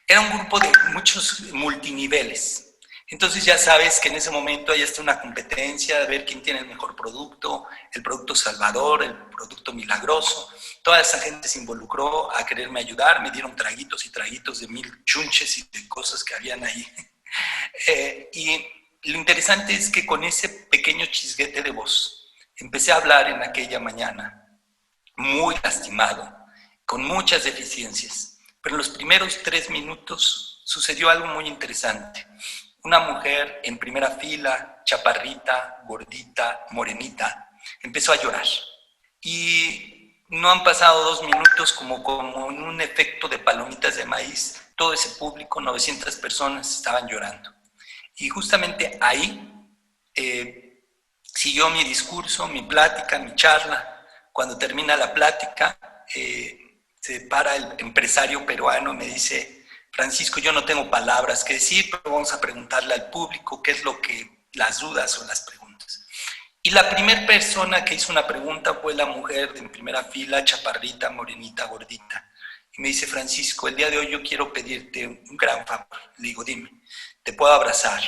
Era un grupo de muchos multiniveles. Entonces ya sabes que en ese momento hay hasta una competencia de ver quién tiene el producto salvador, el producto milagroso. Toda esa gente se involucró a quererme ayudar, me dieron traguitos y traguitos de 1000 chunches y de cosas que habían ahí. Y lo interesante es que con ese pequeño chisguete de voz empecé a hablar en aquella mañana, muy lastimado, con muchas deficiencias. Pero en los primeros 3 minutos sucedió algo muy interesante. Una mujer en primera fila, chaparrita, gordita, morenita, empezó a llorar. Y no han pasado 2 minutos como en un efecto de palomitas de maíz. Todo ese público, 900 personas, estaban llorando. Y justamente ahí siguió mi discurso, mi plática, mi charla. Cuando termina la plática, se para el empresario peruano y me dice, Francisco, yo no tengo palabras que decir, pero vamos a preguntarle al público qué es lo que las dudas o las preguntas. Y la primera persona que hizo una pregunta fue la mujer de en primera fila, chaparrita, morenita, gordita. Y me dice, Francisco, el día de hoy yo quiero pedirte un gran favor. Le digo, dime, ¿te puedo abrazar?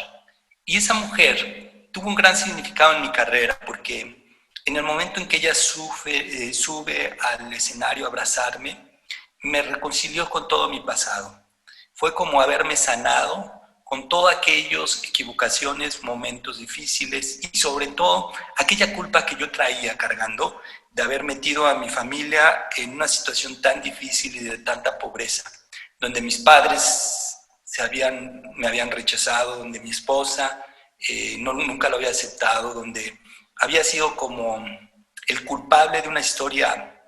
Y esa mujer tuvo un gran significado en mi carrera porque en el momento en que ella sube al escenario a abrazarme, me reconcilió con todo mi pasado. Fue como haberme sanado con todas aquellas equivocaciones, momentos difíciles y sobre todo aquella culpa que yo traía cargando de haber metido a mi familia en una situación tan difícil y de tanta pobreza, donde mis padres me habían rechazado, donde mi esposa nunca lo había aceptado, donde había sido como el culpable de una historia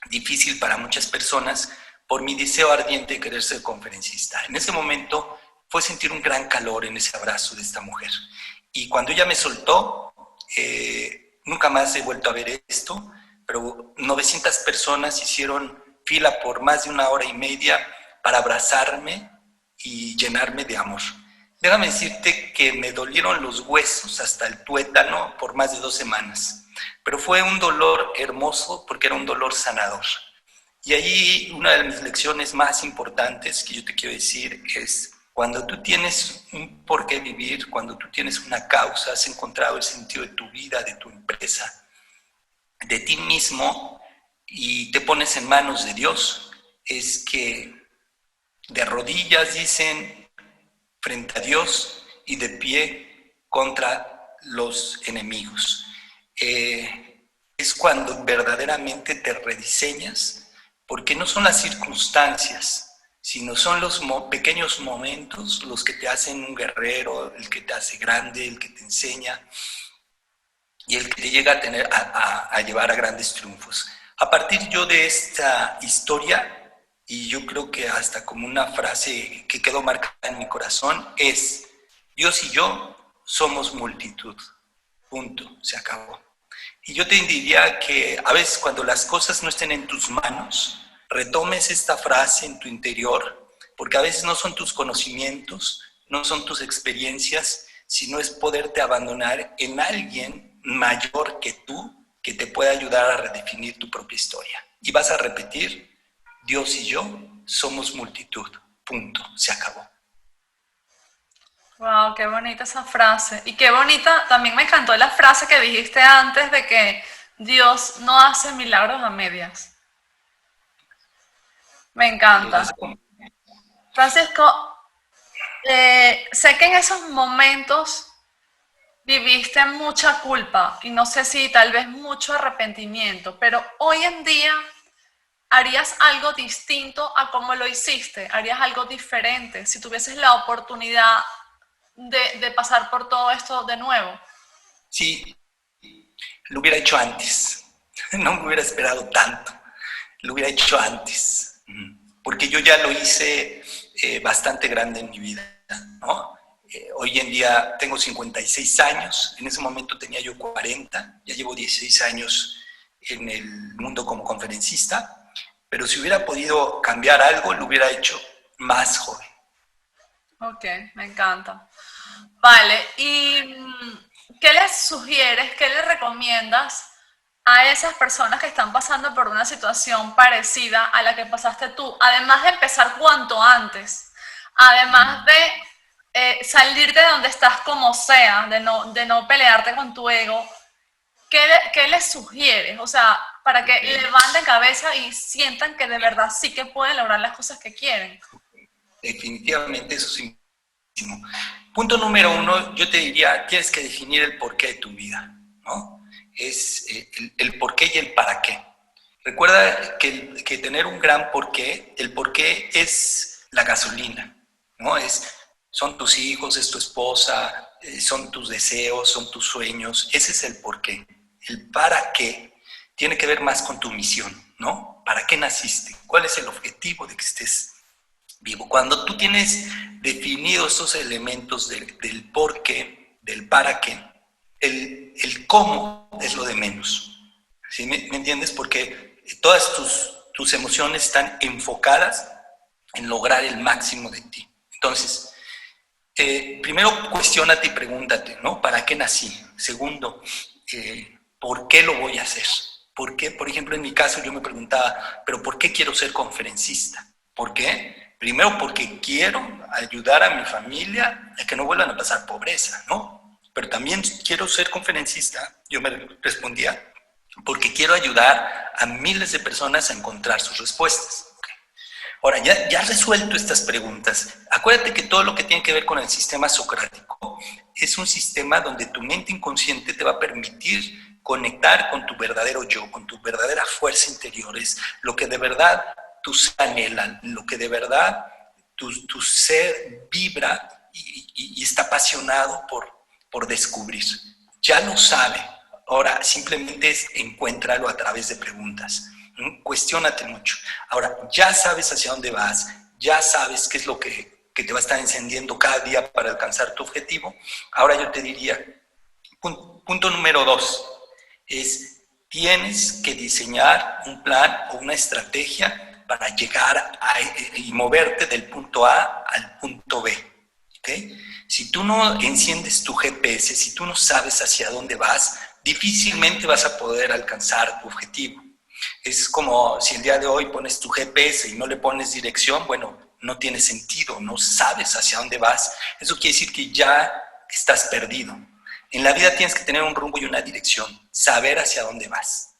difícil para muchas personas por mi deseo ardiente de querer ser conferencista. En ese momento fue sentir un gran calor en ese abrazo de esta mujer. Y cuando ella me soltó, nunca más he vuelto a ver esto, pero 900 personas hicieron fila por más de 1 hora y media para abrazarme y llenarme de amor. Déjame decirte que me dolieron los huesos hasta el tuétano por más de 2 semanas, pero fue un dolor hermoso porque era un dolor sanador. Y ahí una de mis lecciones más importantes que yo te quiero decir es, cuando tú tienes un por qué vivir, cuando tú tienes una causa, has encontrado el sentido de tu vida, de tu empresa, de ti mismo y te pones en manos de Dios, es que de rodillas dicen frente a Dios y de pie contra los enemigos. Es cuando verdaderamente te rediseñas, porque no son las circunstancias, sino son los pequeños momentos los que te hacen un guerrero, el que te hace grande, el que te enseña y el que te llega a llevar a grandes triunfos. A partir yo de esta historia, y yo creo que hasta como una frase que quedó marcada en mi corazón, es: Dios y yo somos multitud. Punto, se acabó. Y yo te diría que a veces cuando las cosas no estén en tus manos, retomes esta frase en tu interior, porque a veces no son tus conocimientos, no son tus experiencias, sino es poderte abandonar en alguien mayor que tú, que te pueda ayudar a redefinir tu propia historia. Y vas a repetir: Dios y yo somos multitud. Punto. Se acabó. Wow, qué bonita esa frase. Y qué bonita, también me encantó la frase que dijiste antes de que Dios no hace milagros a medias. Me encanta. Francisco, sé que en esos momentos viviste mucha culpa y no sé si tal vez mucho arrepentimiento, pero hoy en día harías algo distinto a cómo lo hiciste, harías algo diferente si tuvieses la oportunidad de pasar por todo esto de nuevo. Sí, lo hubiera hecho antes. No me hubiera esperado tanto. Lo hubiera hecho antes. Porque yo ya lo hice bastante grande en mi vida, ¿no? Hoy en día tengo 56 años, en ese momento tenía yo 40, ya llevo 16 años en el mundo como conferencista, pero si hubiera podido cambiar algo, lo hubiera hecho más joven. Ok, me encanta. Vale, ¿y qué les sugieres, qué les recomiendas a esas personas que están pasando por una situación parecida a la que pasaste tú? Además de empezar cuanto antes, además de salir de donde estás como sea, de no pelearte con tu ego, ¿qué les sugieres? O sea, para que levanten cabeza y sientan que de verdad sí que pueden lograr las cosas que quieren. Definitivamente eso es importantísimo. Punto número uno, yo te diría, tienes que definir el porqué de tu vida, ¿no? Es el porqué y el para qué. Recuerda que tener un gran porqué, el porqué es la gasolina, ¿no? Son tus hijos, es tu esposa, son tus deseos, son tus sueños, ese es el porqué. El para qué tiene que ver más con tu misión, ¿no? ¿Para qué naciste? ¿Cuál es el objetivo de que estés vivo? Cuando tú tienes definidos estos elementos del por qué, del para qué, el cómo es lo de menos. ¿Sí? ¿Me entiendes? Porque todas tus emociones están enfocadas en lograr el máximo de ti. Entonces, primero cuestiónate y pregúntate, ¿no? ¿Para qué nací? Segundo, ¿por qué lo voy a hacer? ¿Por qué? Por ejemplo, en mi caso yo me preguntaba, ¿pero por qué quiero ser conferencista? ¿Por qué? Primero porque quiero ayudar a mi familia a que no vuelvan a pasar pobreza, ¿no? Pero también quiero ser conferencista, yo me respondía, porque quiero ayudar a miles de personas a encontrar sus respuestas. Ahora, ya resuelto estas preguntas, acuérdate que todo lo que tiene que ver con el sistema socrático es un sistema donde tu mente inconsciente te va a permitir conectar con tu verdadero yo, con tu verdadera fuerza interior, es lo que de verdad tu ser anhela, lo que de verdad tu ser vibra y está apasionado por descubrir. Ya lo sabe, ahora simplemente encuéntralo a través de preguntas. Cuestiónate mucho. Ahora, ya sabes hacia dónde vas, ya sabes qué es lo que te va a estar encendiendo cada día para alcanzar tu objetivo. Ahora yo te diría, punto número 2, es tienes que diseñar un plan o una estrategia para llegar y moverte del punto A al punto B. ¿Okay? Si tú no enciendes tu GPS, si tú no sabes hacia dónde vas, difícilmente vas a poder alcanzar tu objetivo. Es como si el día de hoy pones tu GPS y no le pones dirección, bueno, no tiene sentido, no sabes hacia dónde vas. Eso quiere decir que ya estás perdido. En la vida tienes que tener un rumbo y una dirección, saber hacia dónde vas.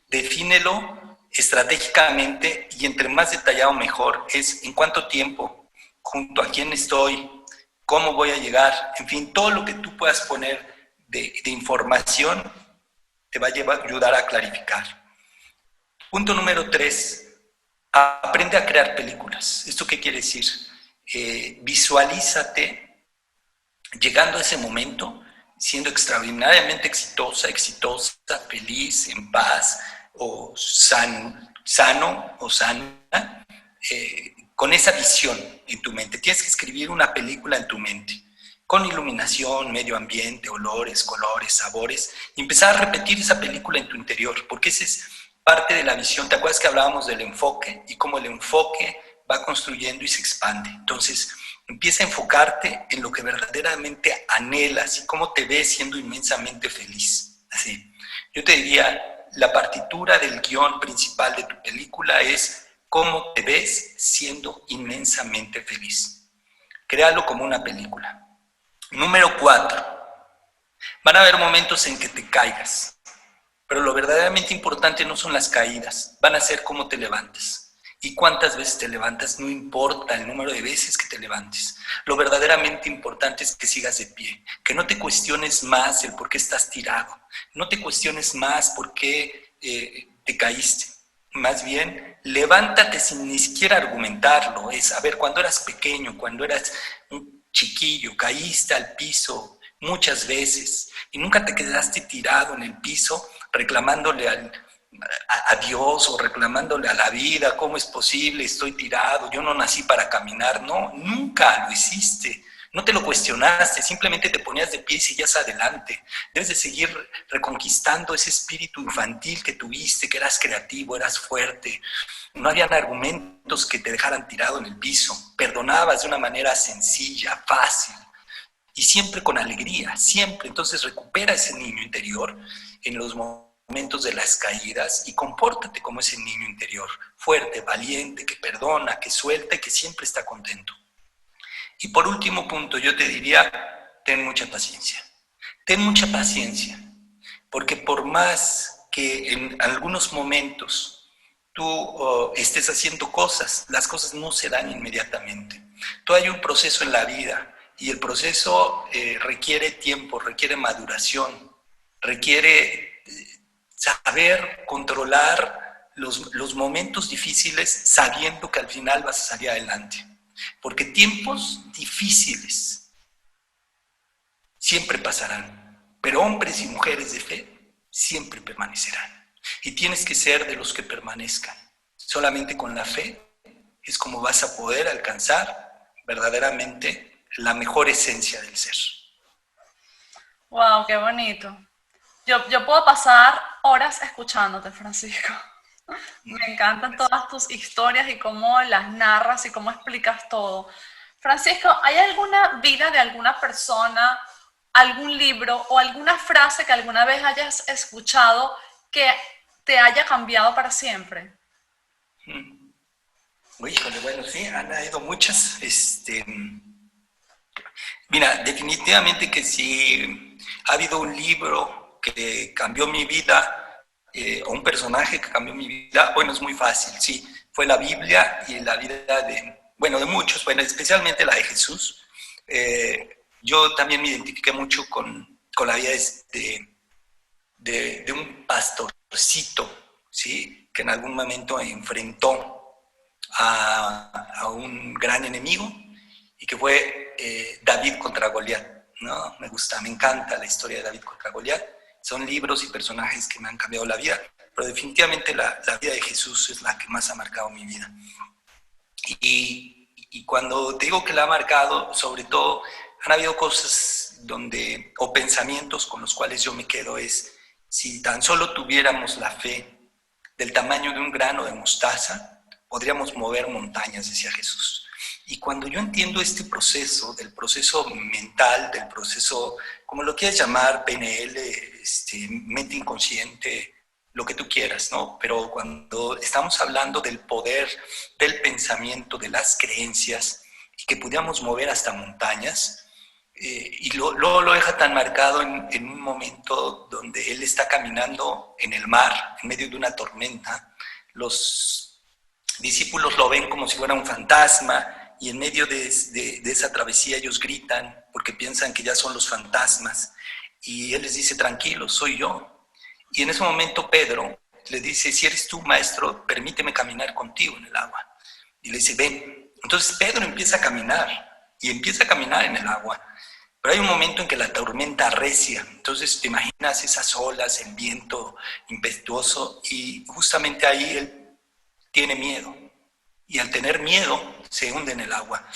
Defínelo estratégicamente y entre más detallado mejor es en cuánto tiempo, junto a quién estoy, cómo voy a llegar, en fin, todo lo que tú puedas poner de información te va a ayudar a clarificar. Punto número 3, aprende a crear películas. ¿Esto qué quiere decir? Visualízate llegando a ese momento, siendo extraordinariamente exitosa, feliz, en paz, o sano o sana, con esa visión en tu mente. Tienes que escribir una película en tu mente, con iluminación, medio ambiente, olores, colores, sabores, y empezar a repetir esa película en tu interior, porque ese es parte de la visión. ¿Te acuerdas que hablábamos del enfoque y cómo el enfoque va construyendo y se expande? Entonces, empieza a enfocarte en lo que verdaderamente anhelas y cómo te ves siendo inmensamente feliz. Así. Yo te diría, la partitura del guión principal de tu película es cómo te ves siendo inmensamente feliz. Créalo como una película. Número 4. Van a haber momentos en que te caigas, pero lo verdaderamente importante no son las caídas, van a ser cómo te levantas. Y cuántas veces te levantas, no importa el número de veces que te levantes. Lo verdaderamente importante es que sigas de pie, que no te cuestiones más el por qué estás tirado, no te cuestiones más por qué te caíste. Más bien, levántate sin ni siquiera argumentarlo. Es, a ver, cuando eras pequeño, cuando eras un chiquillo, caíste al piso muchas veces y nunca te quedaste tirado en el piso reclamándole a Dios o reclamándole a la vida, ¿cómo es posible? Estoy tirado, yo no nací para caminar. No, nunca lo hiciste. No te lo cuestionaste, simplemente te ponías de pie y seguías adelante. Debes de seguir reconquistando ese espíritu infantil que tuviste, que eras creativo, eras fuerte. No habían argumentos que te dejaran tirado en el piso. Perdonabas de una manera sencilla, fácil y siempre con alegría, siempre. Entonces recupera ese niño interior en los momentos de las caídas y compórtate como ese niño interior, fuerte, valiente, que perdona, que suelta y que siempre está contento. Y por último punto, yo te diría, ten mucha paciencia. Ten mucha paciencia, porque por más que en algunos momentos tú estés haciendo cosas, las cosas no se dan inmediatamente. Todo hay un proceso en la vida y el proceso requiere tiempo, requiere maduración, requiere saber controlar los momentos difíciles sabiendo que al final vas a salir adelante. Porque tiempos difíciles siempre pasarán, pero hombres y mujeres de fe siempre permanecerán. Y tienes que ser de los que permanezcan. Solamente con la fe es como vas a poder alcanzar verdaderamente la mejor esencia del ser. Wow, qué bonito. Yo puedo pasar horas escuchándote, Francisco. Me encantan todas tus historias y cómo las narras y cómo explicas todo. Francisco, ¿hay alguna vida de alguna persona, algún libro o alguna frase que alguna vez hayas escuchado que te haya cambiado para siempre? Híjole, bueno, sí, han habido muchas. Mira, definitivamente que sí, ha habido un libro que cambió mi vida, o un personaje que cambió mi vida. Bueno, es muy fácil, sí, fue la Biblia y la vida de muchos, bueno, especialmente la de Jesús. Yo también me identifiqué mucho con la vida de un pastorcito, ¿sí? Que en algún momento enfrentó a un gran enemigo y que fue David contra Goliat, ¿no? Me encanta la historia de David contra Goliat. Son libros y personajes que me han cambiado la vida, pero definitivamente la vida de Jesús es la que más ha marcado mi vida. Y cuando te digo que la ha marcado, sobre todo, han habido cosas o pensamientos con los cuales yo me quedo, es si tan solo tuviéramos la fe del tamaño de un grano de mostaza, podríamos mover montañas, decía Jesús. Y cuando yo entiendo este proceso, del proceso mental, del proceso, como lo quieras llamar, PNL, mente inconsciente, lo que tú quieras, ¿no? Pero cuando estamos hablando del poder del pensamiento, de las creencias, y que pudiéramos mover hasta montañas, y luego lo deja tan marcado en un momento donde él está caminando en el mar, en medio de una tormenta. Los discípulos lo ven como si fuera un fantasma, y en medio de esa travesía ellos gritan porque piensan que ya son los fantasmas, y él les dice, tranquilo, soy yo. Y en ese momento Pedro le dice, si eres tú, maestro, permíteme caminar contigo en el agua. Y le dice, ven. Entonces Pedro empieza a caminar, y empieza a caminar en el agua. Pero hay un momento en que la tormenta arrecia. Entonces te imaginas esas olas, el viento impetuoso, y justamente ahí él tiene miedo. Y al tener miedo, se hunde en el agua.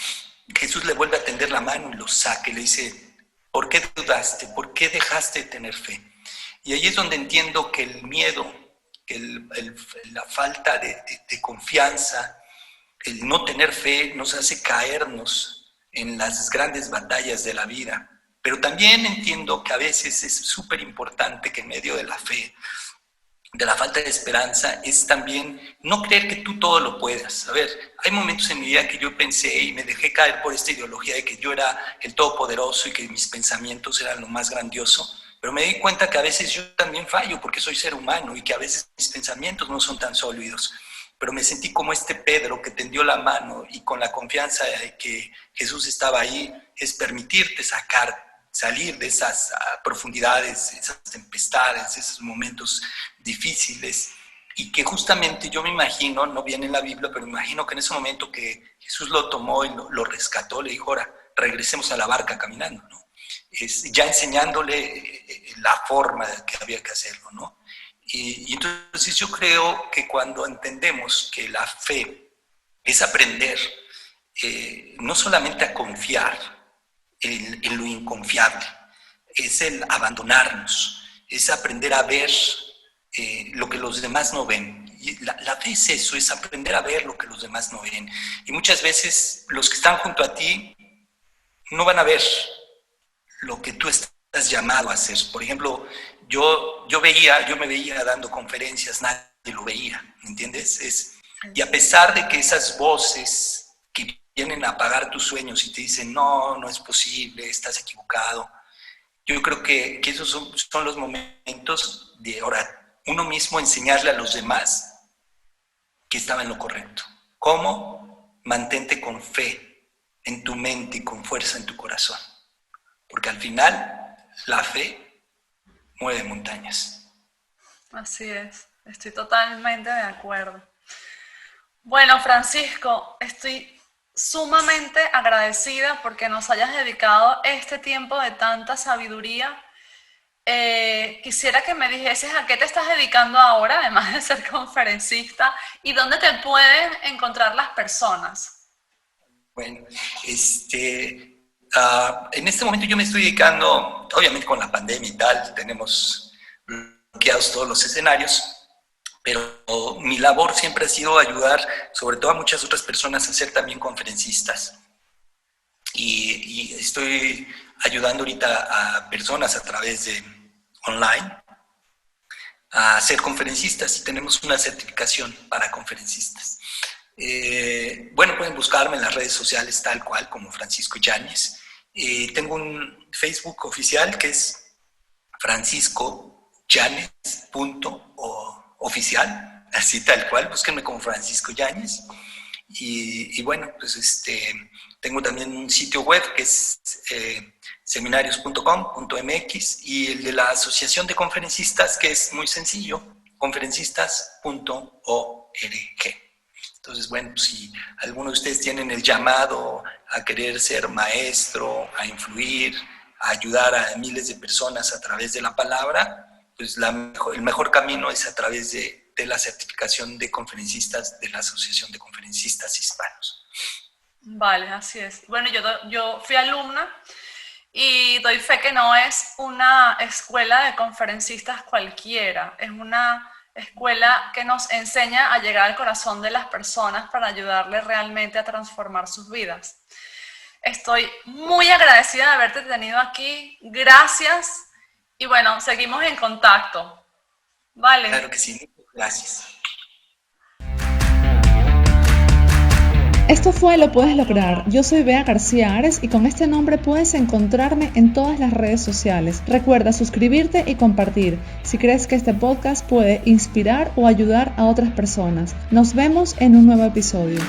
Jesús le vuelve a tender la mano y lo saca y le dice, ¿por qué dudaste? ¿Por qué dejaste de tener fe? Y ahí es donde entiendo que el miedo, que la falta de confianza, el no tener fe nos hace caernos en las grandes batallas de la vida. Pero también entiendo que a veces es súper importante que en medio de la fe de la falta de esperanza es también no creer que tú todo lo puedas. A ver, hay momentos en mi vida que yo pensé y me dejé caer por esta ideología de que yo era el todopoderoso y que mis pensamientos eran lo más grandioso, pero me di cuenta que a veces yo también fallo porque soy ser humano y que a veces mis pensamientos no son tan sólidos. Pero me sentí como este Pedro que tendió la mano y con la confianza de que Jesús estaba ahí, es permitirte salir de esas profundidades, esas tempestades, esos momentos difíciles, y que justamente yo me imagino, no viene en la Biblia, pero me imagino que en ese momento que Jesús lo tomó y lo rescató, le dijo, ahora regresemos a la barca caminando, ¿no? Ya enseñándole la forma que había que hacerlo, ¿no? Y entonces yo creo que cuando entendemos que la fe es aprender no solamente a confiar en lo inconfiable, es el abandonarnos, es aprender a ver lo que los demás no ven. Y la fe es eso, es aprender a ver lo que los demás no ven. Y muchas veces los que están junto a ti no van a ver lo que tú estás llamado a hacer. Por ejemplo, yo me veía dando conferencias, nadie lo veía, ¿me entiendes? Y a pesar de que esas voces que vienen a apagar tus sueños y te dicen, no, no es posible, estás equivocado, yo creo que esos son los momentos de ahora uno mismo enseñarle a los demás que estaba en lo correcto. ¿Cómo? Mantente con fe en tu mente y con fuerza en tu corazón. Porque al final la fe mueve montañas. Así es, estoy totalmente de acuerdo. Bueno, Francisco, estoy sumamente agradecida porque nos hayas dedicado este tiempo de tanta sabiduría. Quisiera que me dijeses a qué te estás dedicando ahora, además de ser conferencista, y dónde te pueden encontrar las personas. Bueno, en este momento yo me estoy dedicando, obviamente con la pandemia y tal, tenemos bloqueados todos los escenarios, pero mi labor siempre ha sido ayudar, sobre todo a muchas otras personas, a ser también conferencistas. Y estoy ayudando ahorita a personas a través de online a ser conferencistas y tenemos una certificación para conferencistas. Bueno, pueden buscarme en las redes sociales tal cual como Francisco Yáñez. Tengo un Facebook oficial que es franciscoyañez.oficial, así tal cual, búsquenme como Francisco Yáñez. Y bueno, pues tengo también un sitio web que es seminarios.com.mx y el de la Asociación de Conferencistas, que es muy sencillo, conferencistas.org. Entonces, bueno, pues si alguno de ustedes tienen el llamado a querer ser maestro, a influir, a ayudar a miles de personas a través de la palabra, pues el mejor camino es a través de la certificación de conferencistas de la Asociación de Conferencistas Hispanos. Vale, así es. Bueno, yo fui alumna y doy fe que no es una escuela de conferencistas cualquiera, es una escuela que nos enseña a llegar al corazón de las personas para ayudarles realmente a transformar sus vidas. Estoy muy agradecida de haberte tenido aquí, gracias, y bueno, seguimos en contacto. Vale. Claro que sí, gracias. Esto fue Lo Puedes Lograr. Yo soy Bea García Ares y con este nombre puedes encontrarme en todas las redes sociales. Recuerda suscribirte y compartir si crees que este podcast puede inspirar o ayudar a otras personas. Nos vemos en un nuevo episodio.